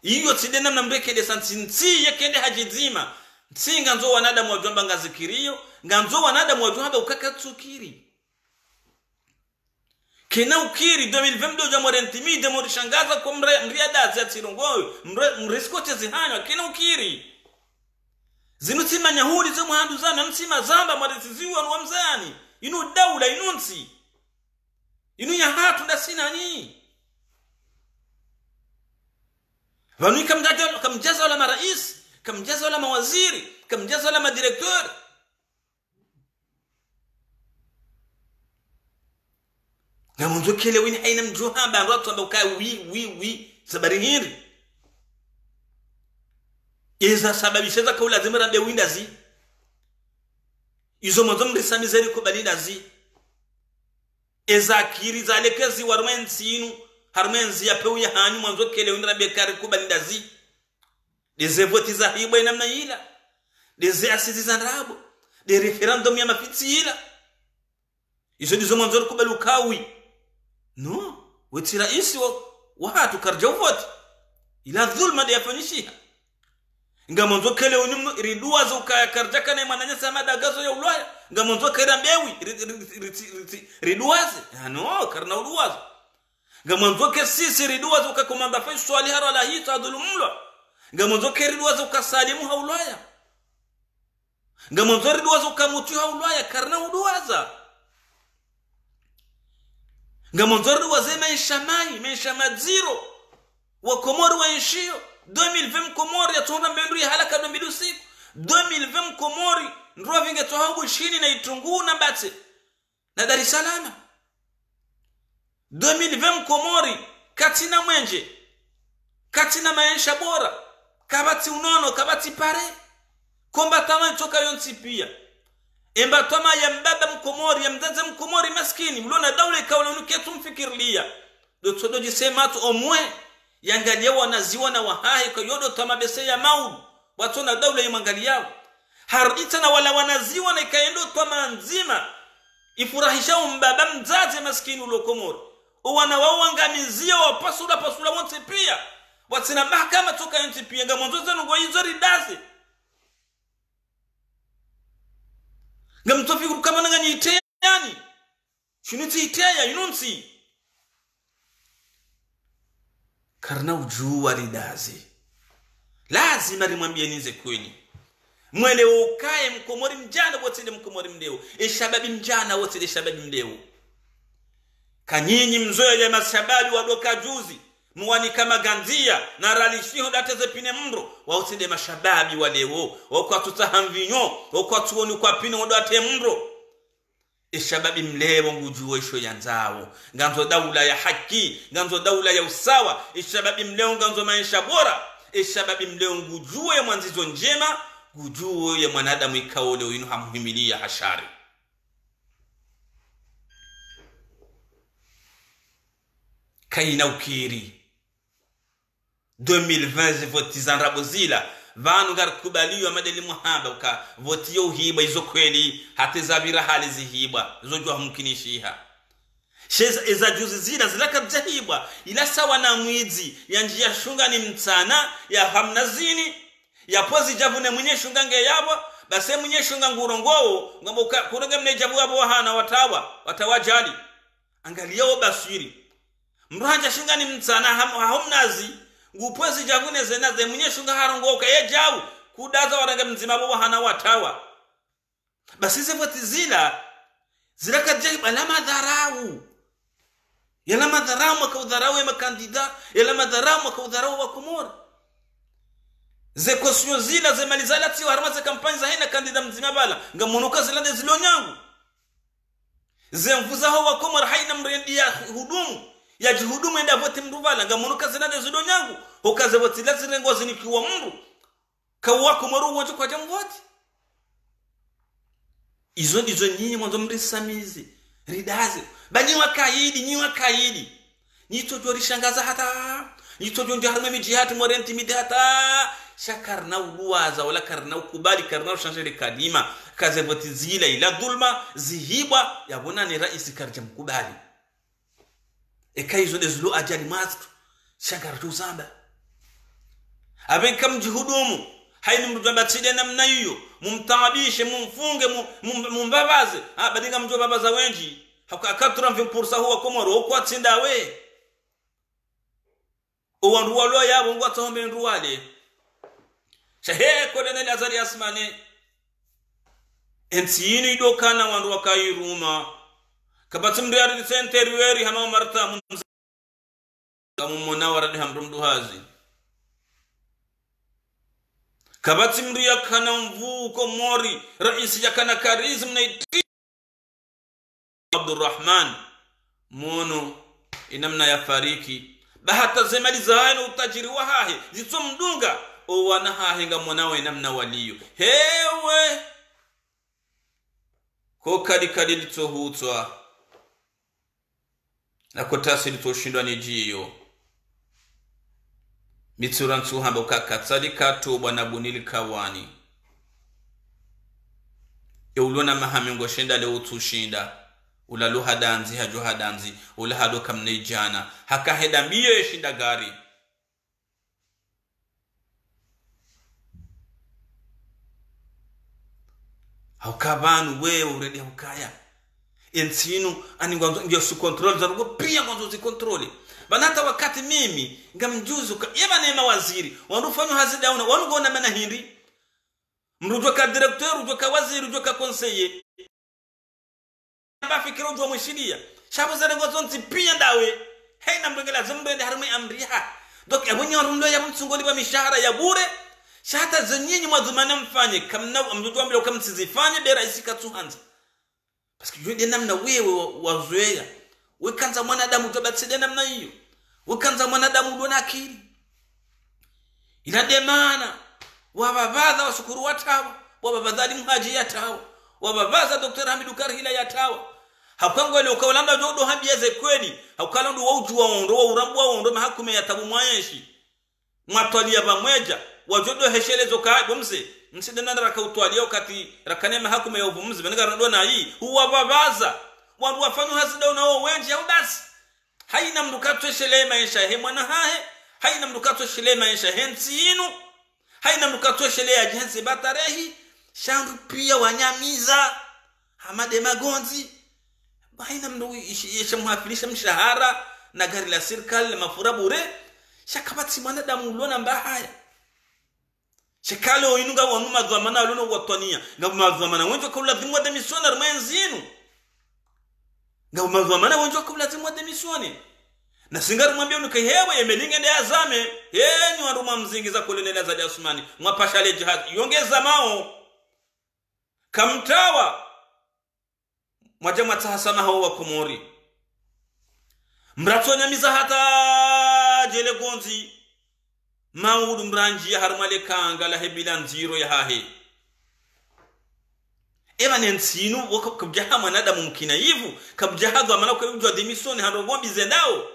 iyo tidena mnambekede santinsi yekende hajizima nsinga nzo wanadamu wajomba ngazikiriyo nganzo wanadamu wajuhada ukakatsukiri kena ukiri 2022 jamore ntimide morishangaza kwa mriada za tirongo mriskote zihanywa kena ukiri zinutima nyahudi zo muhandu zana ntima zamba marisiziwa no mzani inu daula inunsi inu ya hatu ndasina ni vanu kamjaza wala marais kamjaza wala mawaziri kamjaza wala madirektor na munzo kele wini haina mjuhamba watu ambao kai wi sabari hiri iza sababisha kaula zimera be windazi izo munzo mrisamizeri ko balindazi ezakiri zalekezi warmensinu harmenzi ya peu ya hanyu munzo kele wini rabe kari ko balindazi deze voti za hibo namna ila deze asisi za rabo de referendum ya mafiti ila izo dizo munzo ko balukawi no weti raisi wa hatu karja voti ila dhulma de yafanyishia ngamonzo kele unyum riduwazo ukaya karja kana mananya sama dagazo ya ulaya ngamonzo kera mbewi riduwaze no karna uduwazo ngamonzo ke sisi riduwazo ukakomanda fa swali haro la hita dhulumlo ngamonzo ke riduwazo ukasalimu haulaya ngamonzo riduwazo ukamuti haulaya karna uduwaza ngamonzori wazema inshamai zero wa komori wa inshio 2020 komori ya tuona mbenduri ya halaka 2006 2020 komori nruwa vinge tohabu shini na Itunguu na Mbati na Dar es Salaam 2020 komori katina Mwenje katina maisha bora kabati unono kabati pare komba tama itoka yonsi pia emba tama ya mbaba mkomori ya mzazi mkomori maskini mlona daula ikawa nuketu mfikirlia dotodo jisema tu omwe yangalia wanaziwa na wahahi kwa yodo tama bese ya maulu watu na daula imangalia harita na wala wanaziwa na ikaendo tama nzima ifurahisha mbaba mzazi maskini ulokomori uwana wawangamizia pasula wote pia watina mahakama toka yonsi pia ngamonzo zanu ngo hizo ridazi ngamtofi kama nangani iteyani shuniti iteya yununsi karna ujua ridazi lazima rimwambie nize kweli mwele ukae mkomori mjana wote mkomori mdeo eshababi mjana wote shababi mdeo kanyinyi mzoya ya mashababi wadoka juzi muwani kama ganzia na ralishiho dateze pine mro wautinde mashababi waleo wakwa tutahamvinyo wakwa tuoni kwa pine wadate mro eshababi mleo ngujuwe isho yanzao nganzo daula ya haki nganzo daula ya usawa eshababi mleo nganzo maisha bora eshababi mleo ngujuwe mwanzizo njema ngujuwe ya mwanadamu ikaole winu hamuhimilia hashari kaina ukiri 2020 voti zanrabo zila vanu gar kubaliwa madeli muhaba uka voti yo hiba izo kweli hata zabira hali zihibwa zojua mkinishiha sheza eza juzi zila zilaka jahibwa ila sawa na mwizi ya njia shunga ni mtana ya hamnazini ya pozi javune mwenye shunga nge yabo base mwenye shunga ngurongowo ngombo kuroge mne jabu yabo wahana watawajali angalia basiri mranja shunga ni mtana hamnazi ngupozi javune zenaze mwenye shunga harongoka ye jau kudaza waranga mzima bo hana watawa basi voti zila kaje alama dharau yala madharau makaudharau ya makandida yala madharau makaudharau wa Komori ze kosyo zila ze malizala ti harma za kampani za hina kandida mzima bala ngamonoka zilande zilonyangu ze mvuza ho wa Komori haina mrendi ya hudumu ya jihudumu enda vote mruvala ngamonoka zilande zilonyangu hokaze vote lazire ngozi nikiwa mru kawa Komori wote kwa jamvote izo ndizo nyinyi mwanzo mrisamizi ridazi banyiwa kaidi nitojo rishangaza hata nitojo ndio harma mijihati morenti midata shakarna uwaza wala karna ukubali karna ushanjere kadima kaze voti zile ila dhulma zihibwa yabona ni rais karja mkubali ekaizo dezulo ajali mastro shangara tuzamba abenka mjihudumu haini mjomba tside namna hiyo mumtaabishe mumfunge mumbabaze badinga mjomba babaza wenji hakakatura mvimpurusa huwa komoro kwa tsinda we uwandu walo yabo ngwa tsombe nduwale shahe kolene azari asmane ensini idokana wandu wakairuma kabatumri ari senteriweri hama marta mumona warade hamrumdu hazi kabatimri yakana mvuko mori rais yakana karizm na Abdurrahman mono inamna ya fariki bahata zemali zaino utajiri wa hahe zitso mdunga o wana hahe nga mwanawe inamna waliyo hewe ko kadi litohutwa na kotasi litoshindwa nijiyo mitsura nsuhamba ukakatsali kato bwana bunili kawani ulona mahamengo shenda leo utushinda ulalo hadanzi hajo hadanzi ula hado kamne jana hakaheda mbiyo yeshinda gari haukabanu wewe uredi haukaya ensinu ani ngwanzo ndio su control za rugo pia ngwanzo zi control banata wakati mimi ngamjuzu yeba nema waziri wanufanya hazida una wanugona mana hindi mrujo ka directeur rujo ka waziri rujo ka conseiller bafikira rujo mwishidia shabu za ngwanzo nti pia ndawe haina mbengela zimbe harumai amriha donc yabonya rundo ya mtsungoli ba mishahara ya bure shata zenyenyi mwadhumana mfanye kamna mjuju ambile ukamsizifanye bera isika tuhanza parce que yule namna wewe wazoea wekanza mwanadamu tobatside namna hiyo wekanza mwanadamu dona akili ila demana wabavaza wasukuru watawa wabavadhali mhaji yatawa wabavaza Dr. Hamidu Karhila yatawa hakango ile ukawalanda jodo habieze kweli hakalando wauju waondo urambu waondo mahakume yatabu mwayeshi mwatwalia bamweja wajodo heshelezo ka bomse msidana rakautwalia wakati rakane mahakume ya ubumzi benga radona hii huwa babaza wandu wafanyu hasida unao wenji au basi haina mdukato shele maisha he mwana hahe haina mdukato shele maisha hensinu haina mdukato shele ya jinsi batarehi shandu pia wanyamiza hamade magonzi haina mdu yeshamhafilisha mshahara na gari la serikali mafura bure shakabati mwanadamu ulona mbahaya shekalo inunga wanu madhamana alono watwania ngabu madhamana wenjo kwa lazimwa demisoni armenzinu ngabu madhamana wenjo kwa lazimwa demisoni na singari mwambia unuka hewe yemelinge nde azame yenyu waruma mzingiza kolonela za Jasmani mwapasha le jihad yongeza mao kamtawa mwajama tahasama hao wa Komori mratonya miza hata jele gonzi maudu mranji ya harmale kanga la hebila nziro ya hahe eba nensinu wako kabjaha manada mumkina hivu kabjaha dhamana kwa hivyo demisoni harogombi zendao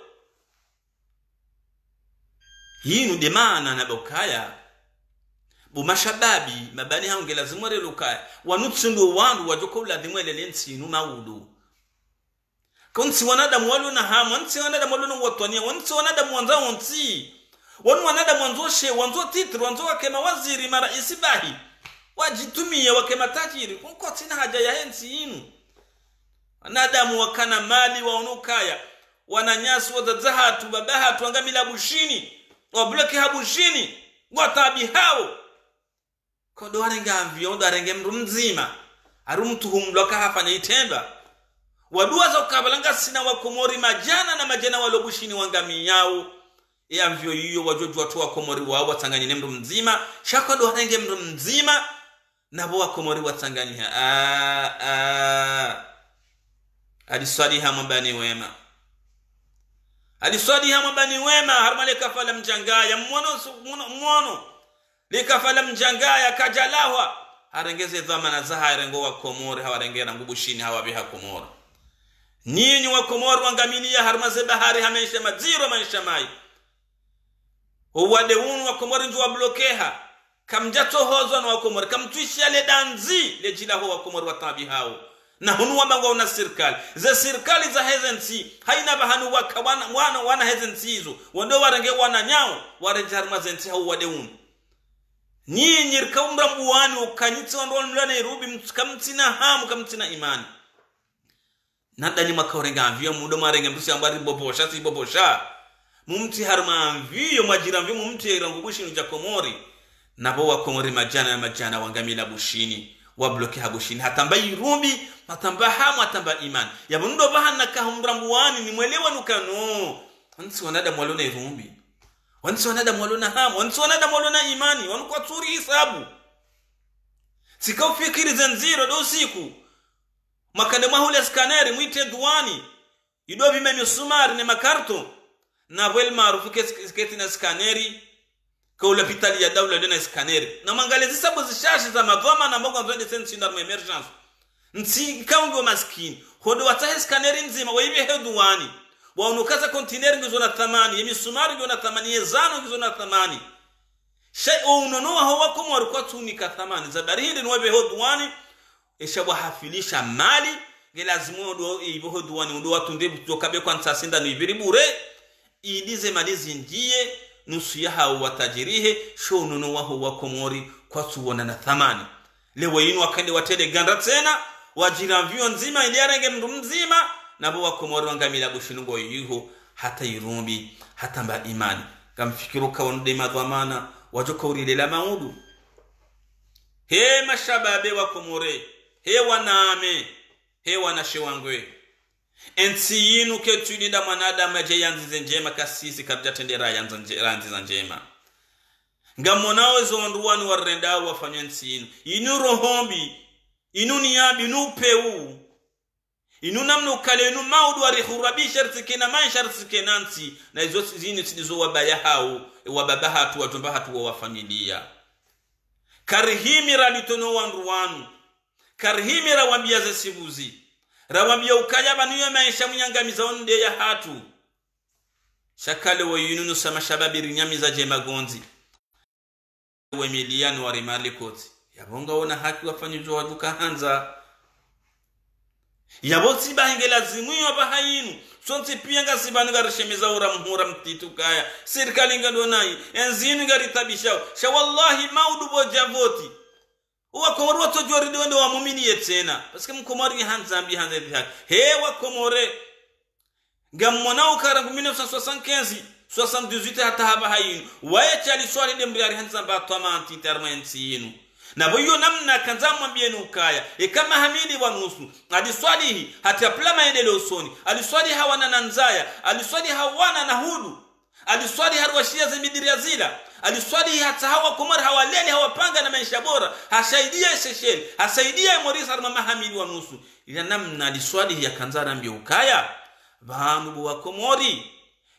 hinu demana na bokaya bumashababi mabani haunge lazima relukaya wanutsundu wandu wajoko uladhimwe lensinu maudu konsi wanadamu walu na hamu wansi wanadamu walu na watwania wansi wanadamu wanza wansi wanu wanadamu wanzoshe wanzo titri wanzo wakema waziri mara isibahi wajitumie wakema tajiri kunko tina haja ya hensi inu wanadamu wakana mali waonukaya wananyasi wazazahatu babahatu wangamila bushini wabloki habushini watabi hao kodo warenga amvio ndo arenge mru mzima arumtuhumloka hafanya itenda wadua za ukabalanga sina wa Komori majana na majana walobushini wangami yao ya mvio hiyo wajoju watu wa Komori wao watanganyine mru mzima shako ndo harenge mru mzima na wa Komori watanganyine aliswadi hama bani wema aliswadi hama bani wema harmale kafala mjangaya mwono likafala mjangaya kajalawa harengeze dhamana za harengo wa Komori hawarengera ngubushini hawabiha Komori ninyi wa Komori wangaminia harmaze bahari hamesha maziro maisha mai uwade unu wa Komori njuwa blokeha kamjato hozo na wakomori kamtuishia le danzi le jila ho wakomori watabi hao na hunu wabanga una serikali za serikali za hezensi haina bahanu wakawana wana hezensi hizo wando warange wana nyao warejarma zensi hao wadeun ni nyirka umrambuani ukanyitsi wando mlana irubi mkamtina hamu kamtina imani nadani makaorenga amvio mudo marenga mtusi ambari bobosha si bobosha mumti harma amvio majira mvio mumti irangubushi nja komori nabo wa komori majana wangamila bushini wabloke habushini hatamba irumbi matamba hamu atamba imani yabundo bahana kahumrambuani ni mwelewa nukano wansi wanada mwalona irumbi wansi wanada mwalona hamu wansi wanada mwalona imani wanukuwa turi hisabu sikau fikiri zenziro do siku makande mahule skaneri mwite duani ido vime misumari ne makarto na bwel maarufu keti na skaneri kwa ulapitali ya daula dena skaneri na mangalezi sabu zishashi za madhoma na mboga mzwede sensi ndarumu emergence nsi kaungo maskini hodo watahe skaneri nzima wa hivi heduani wa unukaza kontineri ngizo na thamani ya misumari ngizo na thamani ya zano ngizo na thamani shay unonoa hawa kumu warukwa tunika thamani zabari hindi nuwebe heduani esha wahafilisha mali ngelazimu ndo ibo duwani ndo watunde butokabe kwa nsasinda nibiri bure idize malizi ndiye nusu ya hao watajirihe shonono waho wa komori kwa tuona na thamani lewe inu wakande watele ganda tena wajiramvio nzima iliarenge mndu mzima nabo wa komori wangamila bushinungo yuho hata irumbi hata mba imani kamfikiru kawanude madhamana wajoka urilela maudu he mashababe wa komore he waname he wanashewangwe ensi yinu ketulinda mwanadamu aje yanzize njema kasisi kabja tendera yanziza njema ngamonao zonduwani warendao wafanya ensi yinu inu rohombi inu niyabi inu peu inu namnu kale inu maudu warihurabi shartike na man shartike nansi na izo zini sidizo wabaya hao wababa hatu watumba hatu wa familia karihimira litono wanduwanu karihimira wambia za sibuzi rawambia ukaya banuyo maisha munyangamiza onde ya hatu shakale wa yununu sama shababiri nyamiza jema gonzi we miliani wa rimali koti yabonga ona haki wafanyujo waduka hanza yabotsi bahingela zimuyo bahayinu sonse piyanga sibanu garishemeza ura muhura mtitu kaya serikali ngadonai enzinu garitabishao sha wallahi maudu bojavoti uwa komori watojori ndo wa mumini yetena paske mkomori hanzambi hanzebi haki he wa komore gammona ukara 1975 78 hata haba hayinu waye chali swali dembriari hanzamba tomanti termensi yinu na boyo namna kanza mwambieni ukaya kama hamili wa nusu aliswali hata plama endele usoni aliswali hawana nanzaya aliswali hawana na hudu aliswali harwashia zimidiria zila aliswali hata hawa komori hawaleli hawapanga na maisha bora hasaidia shesheli hasaidia morisa mama hamili wa nusu ila namna aliswali ya kanzara mbio ukaya baanu wa komori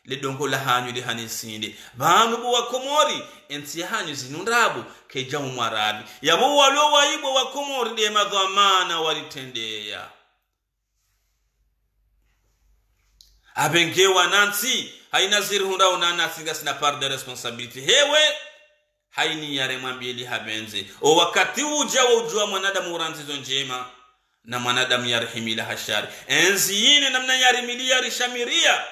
le dongo la hanyu le hanisinde baanu wa komori ensi hanyu zinundabu kejamu mwarabi yabo walo waibo wa komori de madhamana walitendea abengewa nansi haina zirhunda unana singa sina part de responsability hewe haini yare mwambili habenze o wakati ujua mwanadamu uranzizo njema na mwanadamu yarihimila hashari enzi yine namna yarimilia rishamiria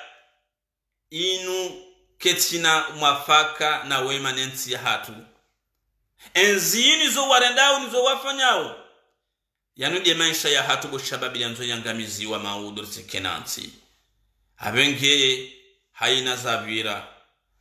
inu ketina mwafaka na wema nensi ya hatu enzi yini zo warendao nizo wafanyao yanudie maisha ya hatu boshababi yanzo yangamizi wa maudur sikenansi abenge haina zavira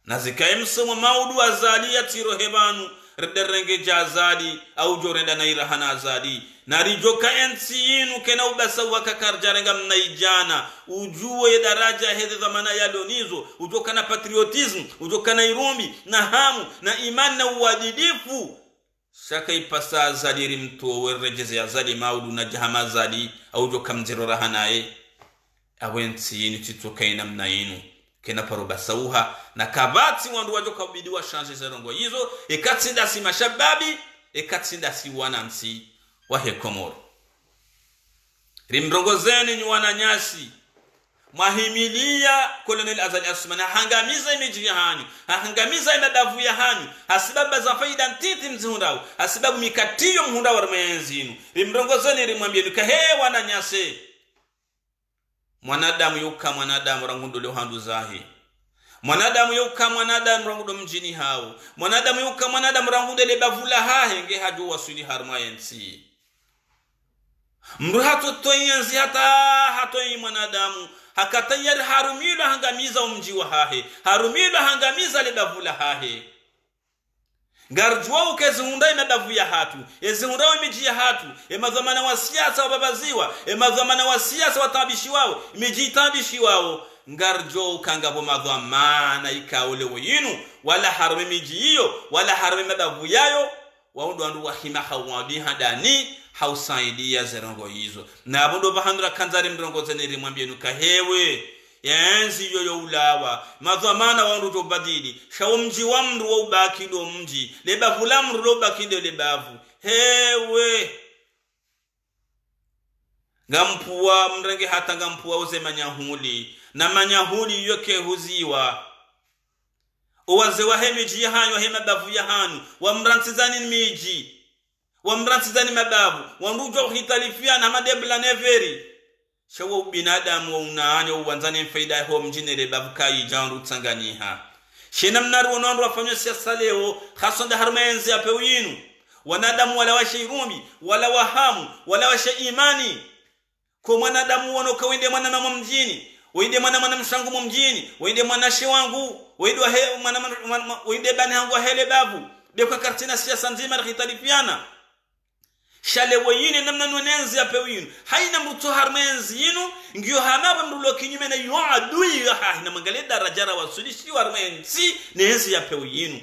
na zikaye msomo maudu azali ya tiro hebanu rederenge jazali au jorenda na irahana azali na rijoka ensi yinu kena ubasa wakakarjarenga mnaijana ujue daraja hedhe zamana ya donizo ujoka na patriotism ujoka na irumbi na hamu na imani na uadilifu shaka ipasa azali rimto werejeze azali maudu na jahama azali au joka mziro rahanaye awensi yinu titoka inamna yinu kena paroba sauha na kabati wandu wajoka ubidiwa shanje zerongo hizo ekatsinda si mashababi ekatsinda si wanansi wahe komoro rimrongo zeni nyuwana nyasi mwahimilia Colonel Azali Asumani hangamiza imiji ya hanyu, hangamiza imadavu ya hanyu, hasibabu za faida ntiti mzihundao, hasibabu mikatiyo mhundao wa rmayenzinu rimrongozoni rimwambie nukahewa na nyase mwanadamu yuka mwanadamu rangundo leo handu zahi mwanadamu yuka mwanadamu rangundo mjini hao mwanadamu yuka mwanadamu rangundo lebavula hahe nge haju wasuli harmayensi mru hatotoyenzi hatoyi mwanadamu hakatayari harumilo hangamiza umji wa hahe harumilo hangamiza lebavula hahe ngarjua ukezihunda imadavu ya hatu ezihunda imiji ya hatu emadhamana wa siasa wababaziwa emadhamana wa siasa watabishi wao imiji itabishi wao ngarjua ukangabo madhamana ikaole winu wala harumi miji hiyo wala harumi madavu yayo waundu andu wahima hawadi hadani hausaidia zerongo hizo na abondo bahandura kanzari mrongo zeneri mwambie nukahewe yenzi yoyo ulawa madhamana wandu tobadili shaumji wa mru wa ubaki ndo mji lebavu la mru lo baki ndo lebavu hewe ngampuwa mrenge hata ngampuwa uze manyahuli na manyahuli yoke huziwa uwaze wa hemiji ya hanyu wa hemabavu ya hanyu wa mransizani miji wa mransizani mabavu wandujo hitalifia na madebla neveri shawo binadamu unaanya uwanzane faida ho mjinere babukai jandu tsanganiha shena mnaru onondo wafanya siasa leo khasonda harmenzi ape winu wanadamu wala washairumi wala wahamu wala washa imani kwa mwanadamu wono kawinde mwana mama mjini wende mwana mshangu mjini wende mwana shewangu wende wende bani hangu hele babu bekwa kartina siasa nzima khitalifiana shale weyine namna nonenzi apewinu haina mruto harmenzi yinu ngiyo hamaba mrulo kinyume na yuadui haina mangale darajara wasulishi warmenzi nenzi apewinu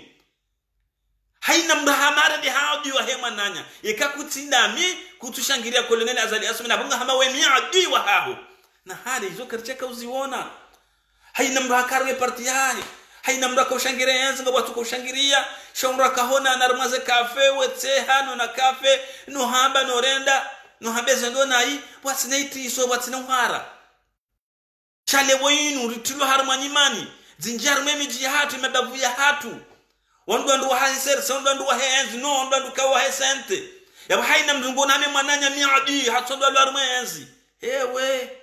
haina mrahamara di haudi wa hema nanya ikakutinda mi kutushangiria Colonel Azali Asumani abunga hama we miadui wa haho na hali hizo karcheka uziona haina mrakarwe partiyani haina mraka ushangiria yenzi nga watu kushangiria shonra kahona narmaze kafe wetse hano na kafe no hamba no renda no habeze ndo nai wasinaiti so watsina uhara chale winu ritulo harmanyimani zinjar memiji ya hatu imebavu ya hatu wandu wa haser sondu wa henzi no wandu kawa hesente ya haina mzungu na me mwananya miadi hatsondu wa harmenzi hewe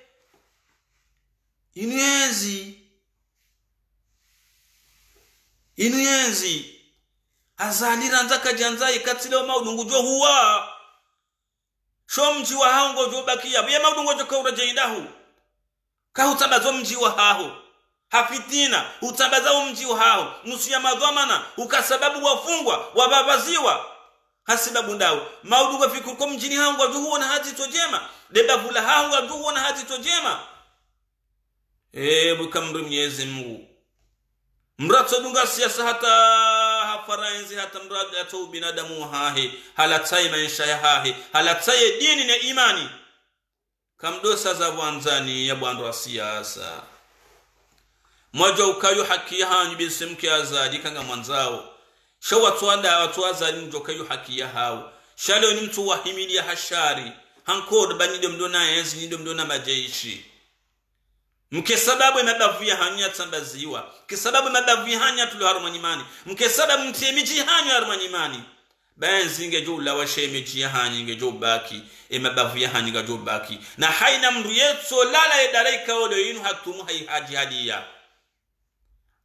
inuyenzi azalira nzaka janzai katile maudungu jo huwa shomji wa hao ngojo bakia ye maudungu jo kaura jaindahu ka utabazo mji wa hao hafitina utabaza mji wa hao nusu ya madhamana ukasababu wafungwa wababaziwa hasibabu ndao maudungu fikuru mjini hao ngojo huwa na haji tojema debavula hao ngojo huwa na haji tojema bukamru Mwenyezi Mungu mratso dunga siasa hata hafaraenzi hata mrad ato binadamu hahe halatai maisha ya hahe halatai dini na imani kamdosa za wanzani ya bwandu wa siasa moja ukayo haki ya hanyu bisimke azadi kanga mwanzao shawa tuanda watu azadi njokayo haki ya hao shalo ni mtu wahimili ya hashari hankod banido mdona enzi nido mdona majeishi mke sababu imebavu ya hanya tsambaziwa ke sababu imebavu ya hanya tulo harumanyimani mke sababu mtemiji hanya harumanyimani benzi ngejo lawa shemeji ya hanya ngejo baki imebavu ya hanya ngejo baki na haina mru yetso lala edaraika odo yinu hatumu haji hadia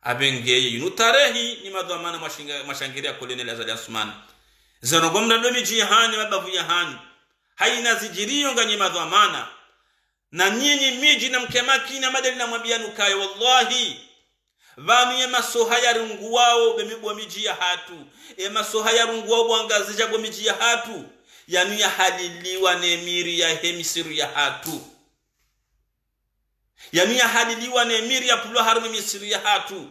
abengeye yinu tarehi ni madhamana mashangiria Colonel Azali Asumani zanogomna domiji ya hanya imebavu ya hanya haina zijirio nganye madhamana na nyinyi miji na mkemaki na madali na mwabianu kayo wallahi vanu ya masoha ya rungu wao bemibwa miji ya hatu masoha ya rungu wao buangazija kwa miji ya hatu yanu ya haliliwa na emiri ya hemisiru ya hatu yanu ya haliliwa na emiri ya pulo harume misiru ya hatu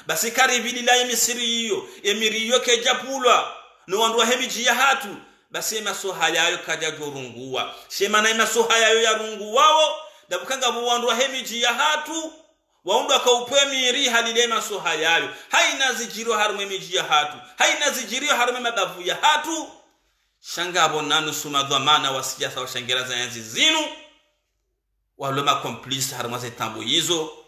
basi karibili la emisiri hiyo emiri hiyo keja pulwa no wandu wa hemiji ya hatu basi masoha yayo kaja jorunguwa shema na masoha yayo ya rungu wao dabukanga buwandu wa hemiji ya hatu waundu akaupe miri halile masoha yayo haina zijiro harume miji ya hatu haina zijiro harume madavu ya hatu shanga abonanu suma dhamana wa siyasa wa shangera za yanzi zinu waloma complice harmaze tambo hizo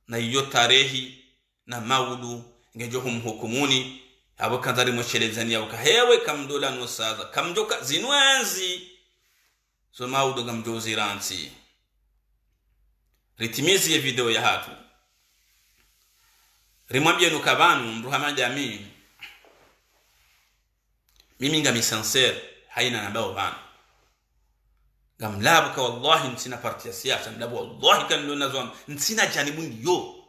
na iyo tarehi na maudu ngejo humhukumuni abo kanzari moshelezani abo kahewe kamdola no saza kamjoka zinwanzi so maudu gamjozi ransi ritimizi ya video ya hatu rimwambia nukabanu mruhama jamii mimi ngami sincere haina nabao bana gamlabuka wallahi ntina parti ya siasa mlabu wallahi kan lona zwa ntina janibu yo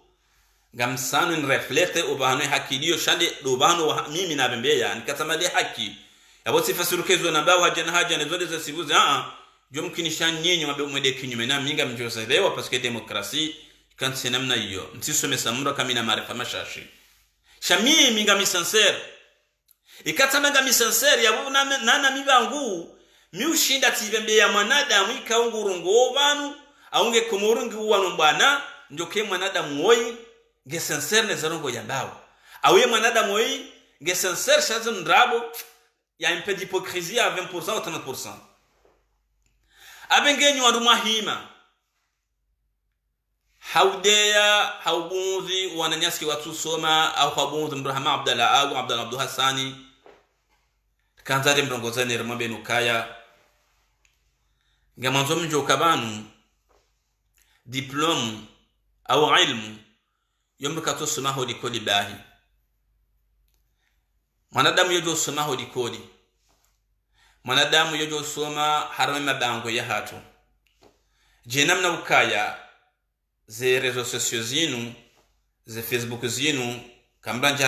gamsanu in reflete ubahano hakiliyo shande dobano mimi na bembeya nikatamali haki yabo sifasurukezo nabao haja ne zode za sibuzi jomkinisha nyenye mwede kinyume na minga mjoselewa paske demokrasi kan senamna hiyo ntisome samura kamina maarifa mashashi shamii minga misansere ikatamanga misansere yabo nana mibangu miushinda tibembe ya mwanadamu ikaungurungo banu aunge komorungi uwano mbana njoke mwanadamu oyi nge sincere ne zarongo yambao awe mwanadamu oyi nge sincere shazo ndrabo ya un peu d'hypocrisie à 20% ou 30%. Abengeni waruma hima haudeya haubunzi wananyaski watu soma au habunzi mbrahama Abdallah au Abdallah Abdu Hassani kanzari mrongozani rumambe nukaya ngamanzo mjo kabanu diplome au ilmu yombuka soma hodi kodi bahi mwanadamu yojo soma hodi kodi mwanadamu yojo soma harame mabango ya hatu jenamna ukaya ze rezo sosio zinu ze Facebook zinu kambanja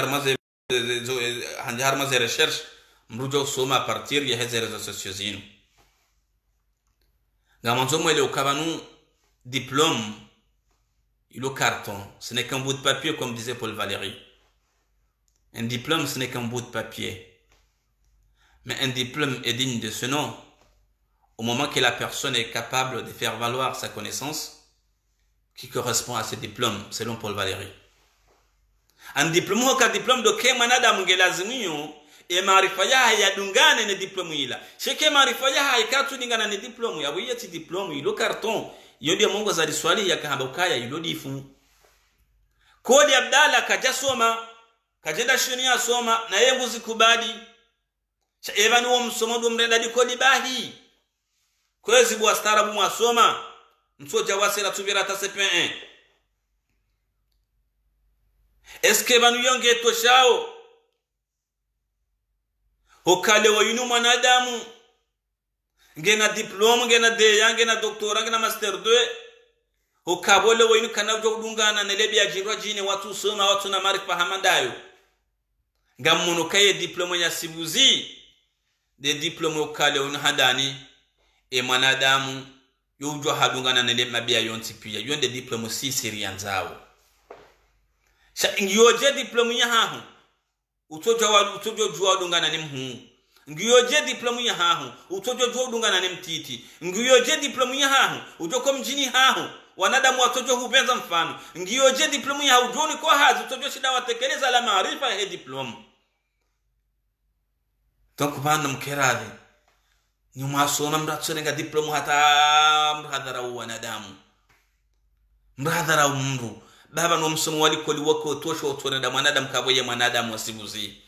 harma ze recherche mrujo soma a partir ya heze rezo sosio zinu ngamanzo mwele ukabanu diplôme le carton ce n'est qu'un bout de papier comme disait Paul Valéry. Un diplôme ce n'est qu'un bout de papier, mais un diplôme est digne de ce nom au moment que la personne est capable de faire valoir sa connaissance qui correspond à ce diplôme selon Paul Valéry. Un diplôme au diplôme de ke manadamu ngelazimio e maarifa ya dungane ne diplôme ila sheke maarifa ya ikatu dingana ne diplôme ya wiyati diplôme ilo carton yodi Mungu za Swahili yakahamba ukaya ilodifu kodi Abdalla kajasoma kajenda shinia soma na yeye nguzi kubadi cha evani wo msomo ndo mrenda di kodi bahi kwezi bwa starabu mwasoma msoja wasela tubira ta CP1 eske banu yonge toshao okale wa yinu mwanadamu ngena diplôme ngena de ngena doctorat ngena master 2 ukabole wenu kana jodungana nelebi ajirwa jine watu soma watu na maarifa hamandayo ngamuno kaye diplôme ya sibuzi de diplôme ukale wenu hadani e mwanadamu yojo hadungana nelebi mabia yonti pia yonde diplôme si sirianzao sha ngiyoje diplôme ya hahu utojo jwa dungana ni mhu ngiyoje diplôme ya hahu utojo jwa dungana ni mtiti ngiyoje diplôme ya hahu ujoko mjini hahu wanadamu watojo hubenza mfano ngiyoje diplôme ya hahu joni kwa hazi utojo shida watekeleza la maarifa ya diplôme donc bana mkeradhi ni mwasoma mratsorenga diplôme hata mhadhara wanadamu mhadhara mru baba no msomo walikoli wako tosho utonenda mwanadamu kaboye mwanadamu wasibuzi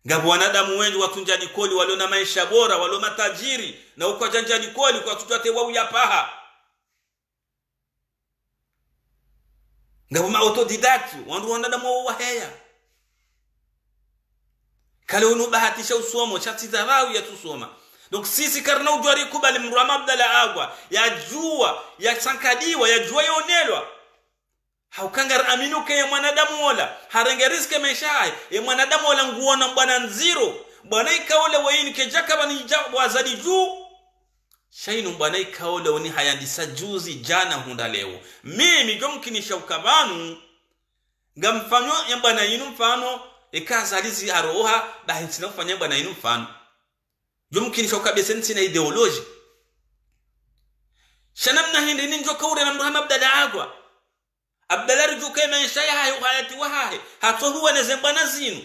ngabo wanadamu wengi watunja dikoli waliona maisha bora walio matajiri na uko janja dikoli kwa tutate wao ya paha ngabo ma autodidact wandu wanadamu wa heya kale unu bahatisha usomo chati dharau ya tusoma donc sisi karna ujwari kubali mrama Abdallah agwa ya jua ya sankadiwa ya jua yonelwa haukangar aminu ke mwanadamu wala harenge riske maisha hai mwanadamu wala nguona bwana nziro bwana ikaole waini ke jakaba ni wazadi juu shainu bwana ikaole wani hayandisa juzi jana hunda leo mimi jomkinisha ukabanu ngamfanyo ya bwana yinu mfano ikazalizi aroha bahinsina kufanya bwana yinu mfano jomkinisha ukabese ntina ideology shanamna hindi ninjo kaure na Muhammad Abdallah agwa Abdallah rujuke maisha ya hayati wahahe hato huwa nezembana zinu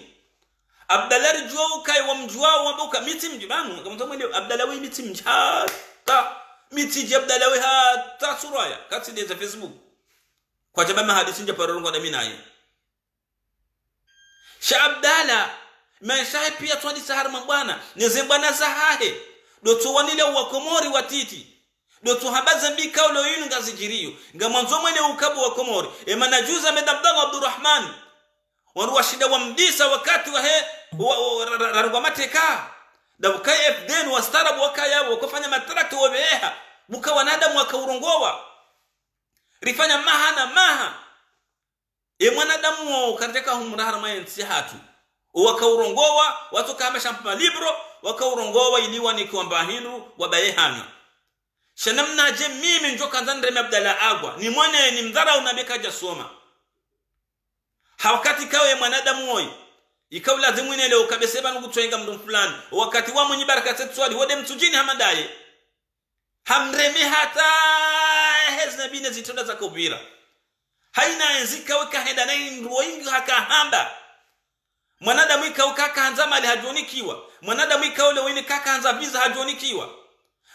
Abdallah rujuka wa mjua wa buka miti mjibanu kama mwele Abdallah we miti mjata mitiji Abdalla we hata suraya kati de Facebook kwa jaba hadithi nje parorongo da minaye sha Abdalla maisha pia twandi sahar mabwana nezembana zahahe do tuwanile wa Komori watiti do tuhabaza mbika ulo yinu ngazijiriyo ngamanzo mwene ukabu wa Komori emanajuza medabdallah Abdurrahman waruwa shida wa mdisa wakati wa he rarugwa mateka da bukai FDN wastarabu wakaya wakufanya matrakti wabeha buka wanadamu wakaurongowa rifanya maha na maha mwanadamu katika humrahara mayensi hatu wakaurongowa watu kama shampa libro wakaurongowa iliwa ni kwamba hindu wabayehana shanamna je mimi njoka nzandre Abdalla agwa ni mwane ni mdhara unabeka jasoma hawakati kawe mwanadamu moyo ikaw lazimu ile leo kabeseba ngutwenga mndu fulani wakati wa mwenye baraka tswali wode mtujini hamadaye hamreme hata hezna bine zitonda za kubira haina enzika weka henda na nruingi hakahamba mwanadamu ikaw kakaanza mali hajonikiwa mwanadamu ikaw leo ine kakaanza visa hajonikiwa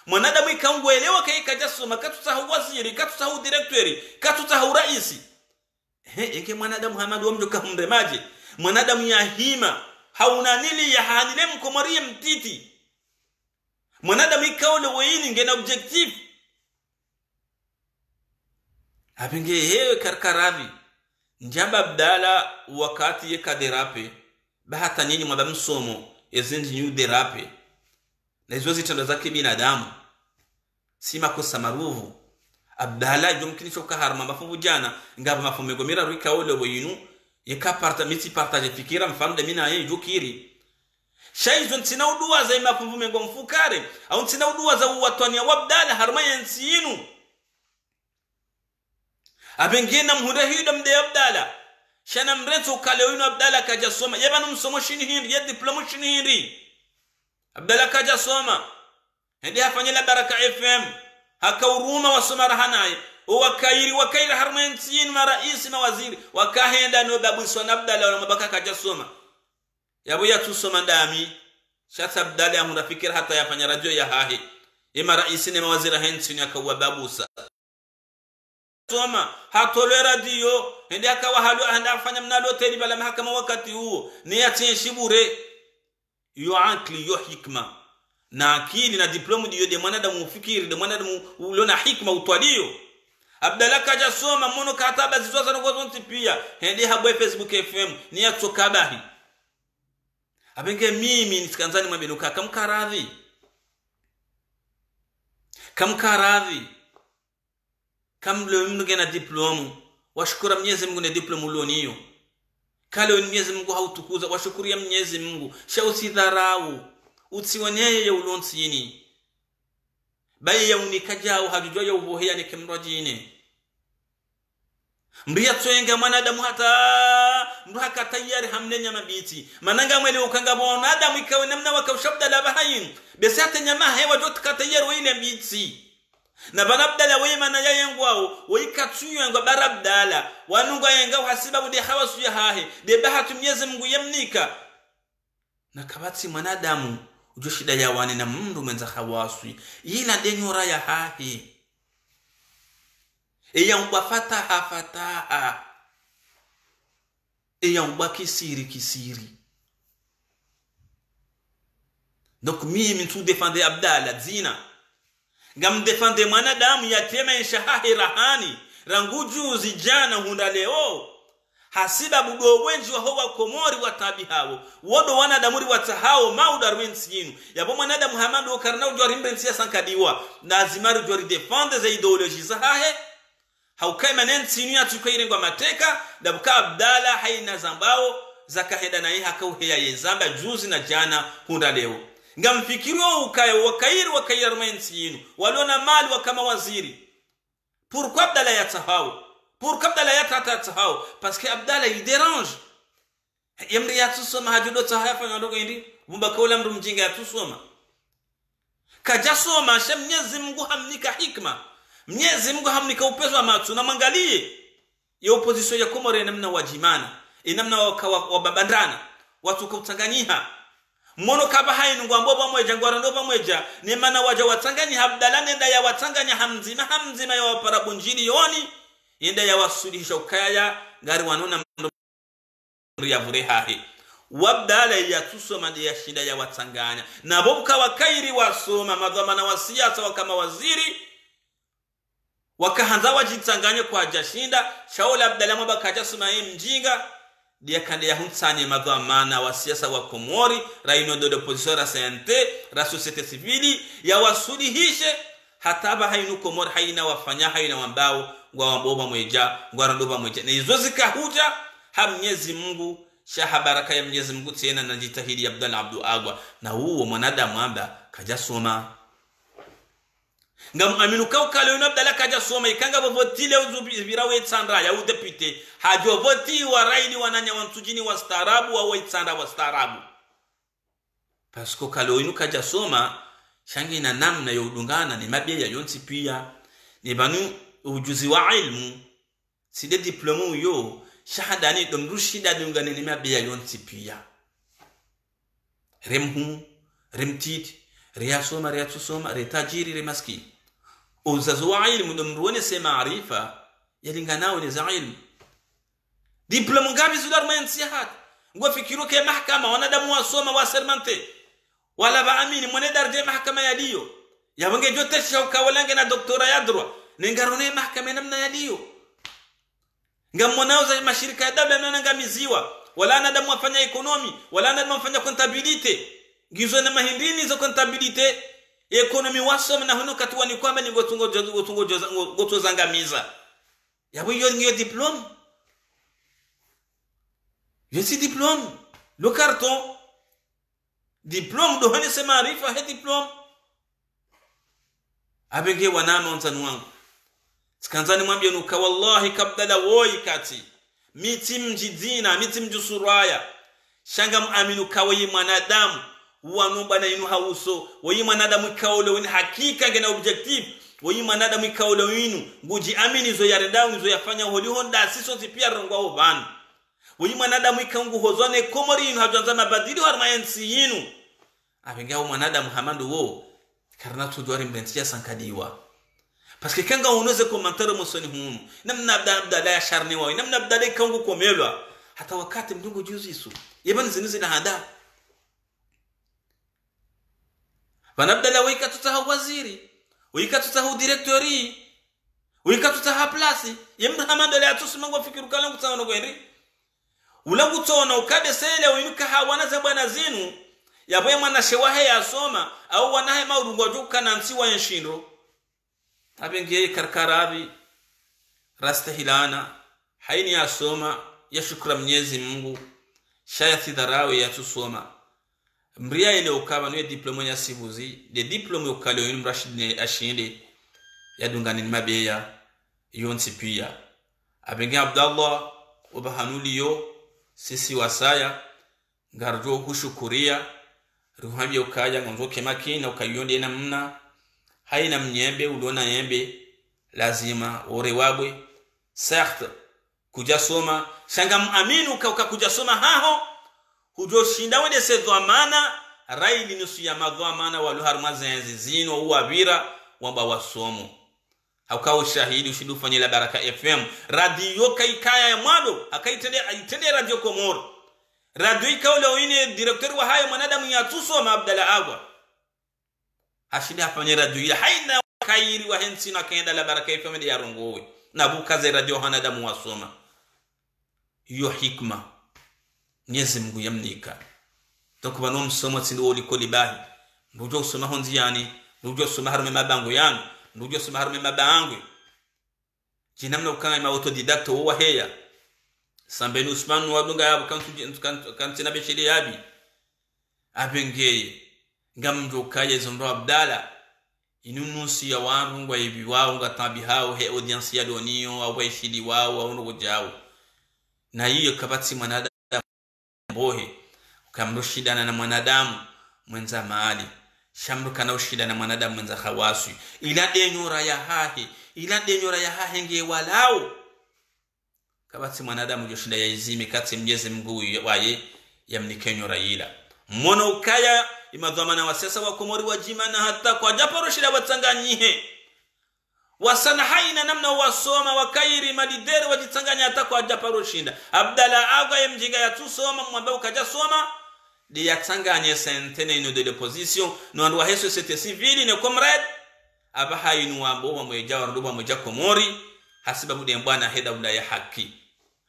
mwanadamu ikaungwelewa kaika jasoma katusahu waziri katusahu directori katusahu raisi eke mwanadamu hamadu mjoka mremaje mwanadamu ya hima hauna nili ya hanile mkomarie mtiti mwanadamu ikaole weini ngena objective apenge hewe karkaravi njamba Abdalla wakati ye kaderape bahata nyinyi mwaba msomo ezindi nyu derape na hizo zitendo zake binadamu si makosa maruvu Abdalla jomkinisho kaharma mafumu jana ngaba mafumu gomira ruika ole weyinu yeka partage fikira mfano de mina yeye jukiri shaizo ntina udua za mafumu mengo mfukare au ntina udua za watwania wabdala harma yensinu abengena mhuda hido mde Abdalla shana mreto kale wino Abdalla kaja soma yabanu msomo shini hindi ya diploma shini hindi Abdalla kaja soma hindi hafanyela Baraka FM hakauruma wasoma rahanaye wakairi harmentin marais na waziri wakahenda no babu sona Abdalla wala mabaka kaja soma yabo ya tusoma ndami shata Abdalla ya munafikira hata yafanya radio ya hahi marais na mawaziri hensin akawa babusa soma hatole radio ndi akawa halu anafanya mnalo teli bala mahakama wakati huo ni yatishibure yo akli yo hikma na akili na diploma diyo de mwanadamu ufikiri de mwanadamu ulona hikma utwalio Abdalla kaja soma mono kataba zizoza ngozo pia ndi habwe Facebook FM ni yatokabahi abenge mimi nisikanzani mwabeluka kamkaradhi kamle mnuge na diploma washukura Mwenyezi Mungu na diploma ulioniyo kale Mwenyezi Mungu hautukuza washukuria Mwenyezi Mungu shausidharau utsiwaneye ya ulonsini baye ya unikajao hajujwa ya ubohea ni kemrojine mbiya twenga mwanadamu hata mruhaka tayari hamne nyama biti mananga mwele ukanga mwanadamu ikawe namna wakawshabda la bahayin besate nyama hewa jotka tayari wile biti na banabdala wema na yayengwao waikatuyo ngwa barabdala wanunga yenga hasiba bude hawasu ya hahe de bahatu Mwenyezi Mungu yemnika na kabati mwanadamu ujoshida ya wani na mndu mwenza hawaswi ila denyora ya hahe eyangwa fataha eyangwa kisiri donc mimi tu défendre Abdalla zina ngam défendre mwanadamu ya tema inshahahi rahani ranguju zijana hunda leo hasiba budo wenji wa hoa Komori watabi hao wodo wanadamuri watahao maudarwensi yinu yabo mwanadamu hamadu karna ujori mbensi sankadiwa na azimari ujori défendre za ideologie zahahe haukai manensi yinu ya tukaire ngwa mateka dabuka Abdalla haina zambao zakaheda na hii hakauheya yezamba juzi na jana hunda leo ngamfikirio ukayo wakairi armensi yinu walona mali wakama waziri pourquoi Abdalla yatahao pourquoi Abdalla yatatahao parce que Abdalla il dérange yamri yatusoma hajudo tahafa ndogo indi bumba kaula mru mjinga yatusoma kajasoma shem Mwenyezi Mungu hamnika hikma Mwenyezi Mungu hamnika upezo wa matu na mangalie ya opposition ya Komori namna wajimana namna wababandana watu kautanganyiha mono kaba hainu ngwambo bamweja ngwarando bamweja ni mana waja watanganya habdala nenda ya watanganya hamzima ya waparabunjili yoni inda ya wasulihisha ukaya ngari wanona ya vure hahi wabdala ya tusoma ya shida ya watanganya na bobuka wakairi wasoma madhamana wa siasa wakama waziri wakahanza wajitanganya kwa jashinda shaula abdala mabakaja sumaye mjinga dia kande ya hunsanye madhamana wa siasa wa Komori raino de opposition ra CNT ra societe civile ya wasulihishe hataba hainu Komori haina wafanya haina wambao ngwamboba mweja ngwarandoba mweja na hizo zikahuja Mwenyezi Mungu shaha baraka ya Mwenyezi Mungu tena na jitahidi Abdalla Abdu Agwa na huo mwanadamu amba kaja soma ngam aminu kale una Abdalla kaja soma ikanga bovotile uzubirawe tsandra ya udepite hajo voti wa raidi wananya wantujini wastaarabu wa waitsanda wastaarabu pasko kale unu kaja soma shangi na namna ya udungana ni mabia ya yonti pia ni banu ujuzi wa ilmu side diploma yo shahadani domrushida dungane ni mabia yonti pia remhu remtit riyasoma riyatusoma ritajiri rimaskini uzazu wa ilmu domruone se maarifa yalinganao ni za ilmu diploma ngapi zudar mayansihat ngo fikiro ke mahkama wanadamu wasoma wasermante wala baamini mwane darje mahkama yaliyo yabange jote shauka walange na doktora yadrwa ningarone mahkama namna yaliyo ngamonao za mashirika ya dawla na ngamiziwa wala nadamu afanya ekonomi wala nadamu afanya contabilité gizo na mahindini za contabilité ekonomi wasoma na hono katuwa ni kwamba ni gotungo zangamiza yabo yo diplôme je suis diplôme le carton diplôme do hane se maarifa he diplôme abenge wanama onzanu wangu sikanzani mwambie nuka wallahi kabdala woi kati miti mjidina miti mjusuraya shanga muaminu kawayi mwanadamu uwanumba na inu hauso wayi mwanadamu ikaole wini hakika gena objective wayi mwanadamu ikaole winu nguji amini zo yarendawu zo yafanya holi honda siso zipia rongwa ovanu wayi mwanadamu ikangu hozone Komori inu hajanza mabadili harmayensi yinu abenge wa mwanadamu hamandu wo karna tujuari mrentia sankadiwa parce que kanga unoze commentaire mosoni hunu namna abda ya sharni wa namna abda kangu komelwa hata wakati mdungu juzi isu yebani zinizi na hada vanabdala wika tutaha waziri wika tutaha directori wika tutaha place yemna hamando le atusuma ngo fikiru kala ngutaona kweri ulangu tona ukabe sele winuka hawana za bwana zinu yaboye mwana shewahe yasoma au wanahe maurungo juka na nsiwa yenshindo abenge karkarabi rastahilana haini yasoma ya shukra Mwenyezi Mungu shaya thidarawe ya tusoma mria ile ukaba niwe diploma ya sibuzi de diploma ukale yinu mrashid ashinde ya dungani mabeya yonsi pia abenge Abdallah ubahanuli yo sisi wasaya ngarjo kushukuria ruhambi ukaya ngonzoke makina ukayonde namna haina mnyembe ulona yembe lazima ore wabwe certes kujasoma shanga muaminu ukakujasoma haho hujoshinda wende se dhamana raili nusu ya madhamana waluhar mazenzi zino uwabira wamba wasomo haukawo shahidi ushidu fanyela Baraka FM radio kaikaya ya mwado akaitende radio Komoro radio ikaule wine director wa hayo mwanadamu ya tusoma Abdalla Agwa hashida afanye radio ila haina kairi wa hensi na kaenda la Baraka FM ya rongowe na bukaze radio hanadamu wasoma hiyo hikma Mwenyezi Mungu yamnika donc bano msomo tsindo oliko libahi ndujo usoma honzi yani ndujo usoma harume mabango yani ndujo usoma harume mabango jinamna ukanga ma autodidacte wa heya sambeni Usman wadunga yabo kan tina beshiri yabi abenge ngamjo kaye zondo Abdalla inunusi ya wangu ngwa ibi wao ngatabi hao he audience ya donio au weshili wao au ngo jao na hiyo kabati mwanadamu bohe ukamrushidana na mwanadamu mwenza maali shamruka na ushida na mwanadamu mwenza khawaswi ila denyora ya hahe nge walao kabati mwanadamu joshinda ya izimi kati Mwenyezi Mungu waye yamnikenyora ila mwana ukaya imadhamana wa siasa wa Komori wajimana hata kwa japoro shida watanganyihe wasana haina namna wasoma wakairi malidere wajitanganya hata kwa japoro shinda Abdalla Agwa yemjinga yatusoma mwamba ukaja soma de yatanganye sentene ino de l'opposition no andwa heso société civile ne comrade aba hainu wambo wamweja waruba mweja Komori hasiba bude mbwana he daula ya haki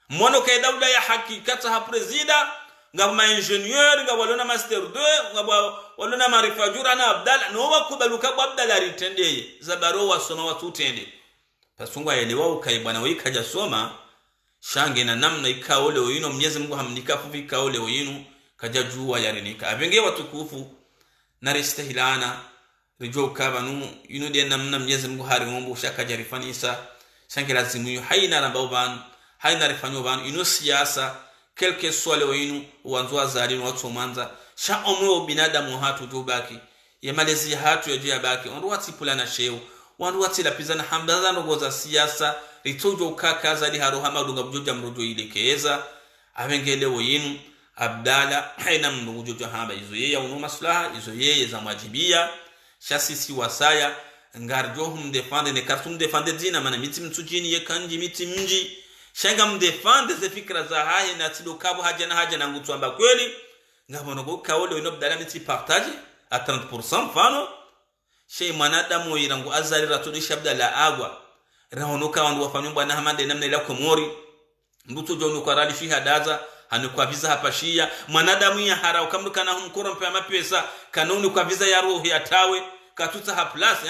mwana ka daula ya haki kata ha presida ngaba ingénieur ngaba walona master 2 ngaba walona marifa jura na Abdalla no wakubaluka kwa Abdalla ritendeye zabaro wasoma watu tende pasungwa elewa ukaibana wikaja soma shange na namna ikaole oyino Mwenyezi Mungu hamnikafu vikaole oyino kaja juwa yarinika abenge watukufu na restahilana rijo kabanu yino de namna Mwenyezi Mungu hari ngombo shaka jarifanisa shange lazimu yu haina na bauban haina rifanyo ban ino siasa quelque soit le oyino wanzwa zali watu manza sha omwe binadamu hatu jubaki ya malezi hatu ya jia baki ondu watipula na sheu wandu watila pizana hambaza ngoza siasa ritojo ukaka li haro hamadunga bujoja mrojo ilekeza abengele oyino Abdalla haina mnujo hamba izo yeye unu maslaha izo yeye za mwajibia shasisi wasaya ngarjo hum defende ne kartum defende dina mana miti mtujini ye kanji miti mji shanga mdefende ze fikra za haye na tidokabu haja na ngutu amba kweli ngabo no kaole ino Abdalla miti partage a 30% fano shay manadamu irangu azali ratudisha Abdalla Agwa rahonoka wandu wafanyo bwana hamande namna ila Komori mbuto jonu kwa rali fi hadaza hanu kwa visa hapa shia mwanadamu ya hara ukamruka na humkura mpe mapesa kanuni kwa visa ya roho ya tawe katuta haplasi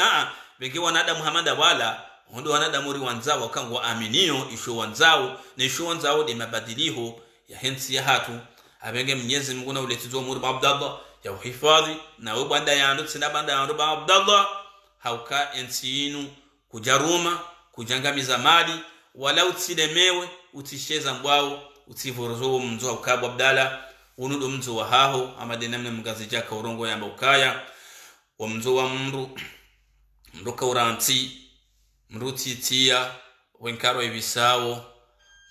benge wanadamu hamanda wala hondo wanadamu ri wanzao kango aminio isho wanzao na isho wanzao de mabadiliho ya hensi ya hatu abenge Mwenyezi Mungu na uletizo muri Abdallah ya uhifadhi na we banda yandu tsina banda yandu ba Abdallah hauka ensinu kujaruma kujangamiza mali wala utilemewe utisheza mbwao utivorozo mzo ukabwa Abdalla unudo mzo wa haho amade namna mgazi jaka urongo yamba ukaya wa mzo wa mruka uranti mrutitia wenkaro ebisawo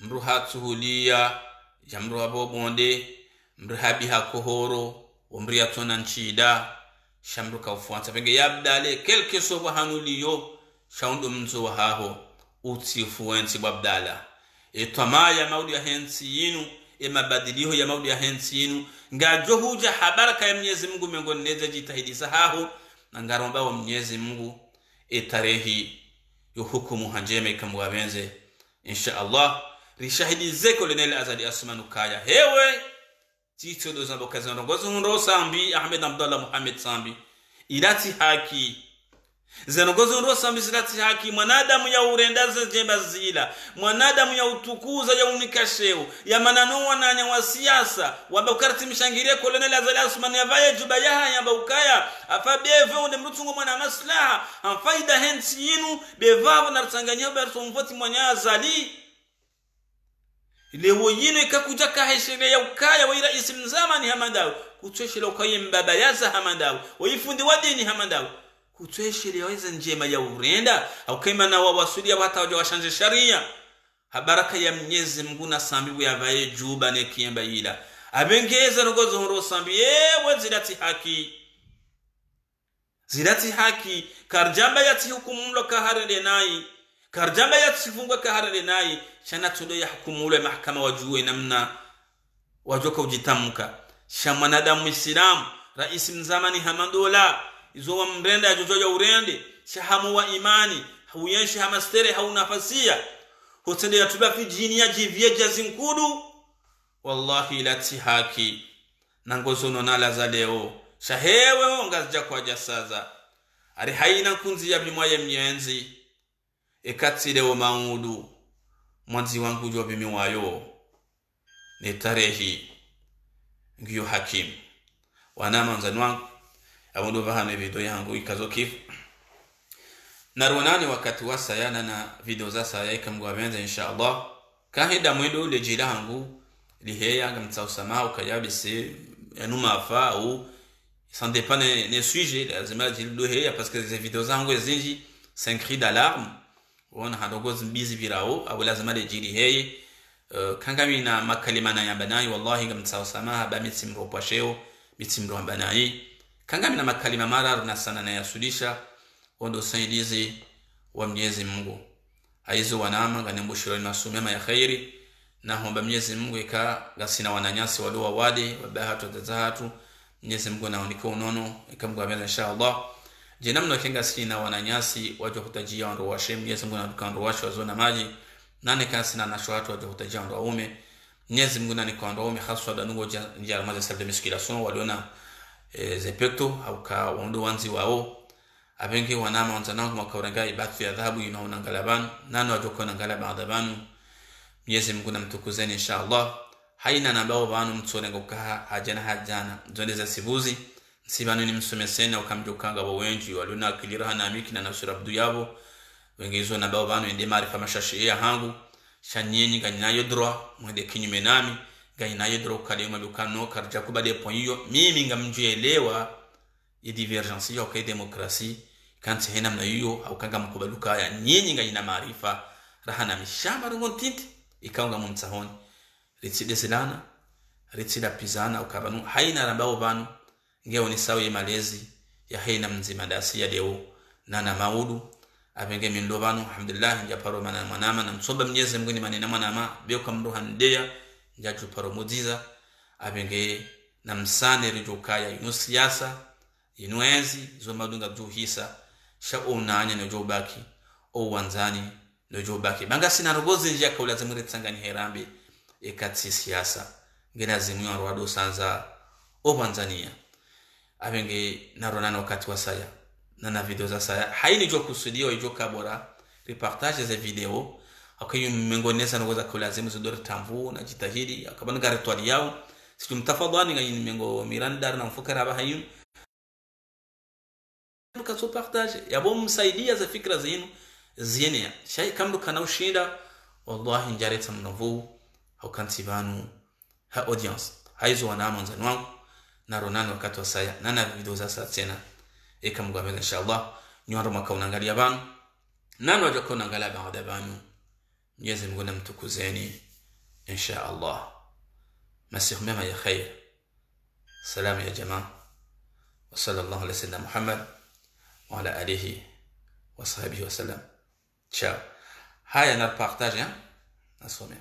mru hatuhulia ya mru abobonde mru habi hakohoro umri atona nchida shamruka ufuanza penge ya Abdalla kelke sobo hanuliyo shaundo mzo wa haho utifuensi wa Abdalla etamaya maudi ya hensi yinu mabadiliho ya maudi ya hensi yinu ngajo huja habaraka ya Mwenyezi Mungu miongoni neze jitahidisa haho na ngaromba wa Mwenyezi Mungu tarehi yuhukumu hanjeme ikamwabenze insha Allah rishahidi zeko lenele azali asmanu kaya hewe tito doza bokaza ndongozo ndo sambi Ahmed Abdallah Muhammad sambi ilati haki zenongozo ndo sambi zilati haki mwanadamu ya urendaze jeba zila mwanadamu ya utukuza ya unikasheo ya manano wananya wa siasa wabakarti mishangirie kolonel azali asmani avaye juba ya baukaya afabeve onde mrutungo mwana maslaha amfaida hensi yinu bevavo na tsanganya berso mvoti mwanya azali lewo yinu ikakuja kaheshele ya ukaya wa rais mzamani hamadao kutweshele ukaye mbaba yaza hamadao waifundi wadini hamadao kutweshele yaweza njema ya urenda au kema na wawasulia hata waje washanje sharia habaraka ya Mwenyezi Mungu na sambibu ya vae juba ne kiemba ila abengeza ngozo horo sambi ewe zilati haki karjamba yati hukumumlo kaharele nai karjamba yati fungwa kaharele nai shana tundo ya hukumule mahakama wajue namna wajoka ujitamka shamanadamu Islam rais mzamani hamandola izo wa mrenda ya jojo ya urende shahamu wa imani hauyenshi hamastere haunafasia hotende ya tuba fi jini ya jivye jazinkudu wallahi lati haki nangozo nonala za leo shahewe ongazja kwa jasaza ari haina kunzi ya bimwaye myenzi ekatile wa maudu mwanzi wangu jo bimiwayo ni tarehi ngiyo hakim wana manzani wangu abundo bahane video yangu ikazokifu naronani wakati wa sayana na video za saya ikamgwabenza insha Allah kahida mwendo lejila hangu liheya ngamtsa usama ukayabise yanuma afa au sans dépend ne sujet lazima jiluheya parce que les vidéos zangu ezinji c'est un cri d'alarme on hadogo zimbizi virao au lazima lejili heye kangami na makalima na yambanayi wallahi ngamtsa usama bamitsi mropasheo bitimro banai kanga mina makalima marar na sana na yasudisha ondo saidizi wa Mwenyezi Mungu aizo wanama ganembushiro na sumema ya khairi na homba Mwenyezi Mungu gasina wananyasi wadoa wade wabahatu tazahatu Mwenyezi Mungu naoniko unono ikamgwabeza inshallah je namno kenga sina wananyasi waje kutajia ndo washe Mwenyezi Mungu na ndo washe wazona maji nane kasina na shwatu waje kutajia ndo waume Mwenyezi Mungu nani kwa ndo waume haswa da nungo njara maza salte miskilation waliona zepekto au ka wondo wanzi wao abengi wanama wanzanangu makauranga ibatu ya dhahabu yunaona ngalaban nano wajokona ngalaba adhabanu Mwenyezi Mungu namtukuzeni inshallah haina nabao banu mtsorenga ukaha hajana zonde za sibuzi sibanu ni msomesene ukamjokanga bo wenji waliona kilira na miki na nasura abdu yabo wengizo nabao banu ende maarifa mashashi ya hangu shanyenyi ganyinayo droit mwende kinyume nami ganyinayo droit kale mabukano karja kubade point hiyo mimi ngamjuelewa ya divergence ya kwa demokrasi kanti hena mna hiyo au kanga mkubaluka ya nyinyi nganyina maarifa rahana mishamba rungontinti ikaunga mumtsahoni ritside silana ritsida pizana ukabanu haina rambao banu ngeo ni sawi malezi ya haina mzima dasi ya deo nana maudu abenge mindo banu alhamdulillah njaparo manama na msoba Mwenyezi Mungu ni manena manama beo kamruha ndeya njaju paro mujiza abenge na msane rijokaya inu siasa inwezi zo madunga du hisa sha onanya no jobaki o wanzani no jobaki banga sina rogozi njia kaula zamuri tsangani herambe ekatsi siasa ngena zimu ya rwado sanza o Tanzania abenge naronana wakati wa saya na video za saya haini jo kusudio ijo kabora reportage za video akayu mengonesa ngoza kaula zimu zidore tamvu na jitahidi akabana garetwali yao situmtafadhani ngani mengo miranda na mfukara ba hayu kaso partage yabo msaidia za fikra zenu zienea shay kamdu kana ushinda wallahi njareta mnavu au kantibanu ha audience haizo wanama nzani wangu na ronani wakati wa saya nana video za saa tena ikamgwabeza inshallah nyoro makaunangalia banu nano wajakona ngala baada banu Mwenyezi Mungu namtukuzeni inshallah مسيح مما يا خير سلام يا جماعة وصلى الله على سيدنا محمد وعلى آله وصحبه وسلم تشاو هاي أنا بارتاج يا أسومي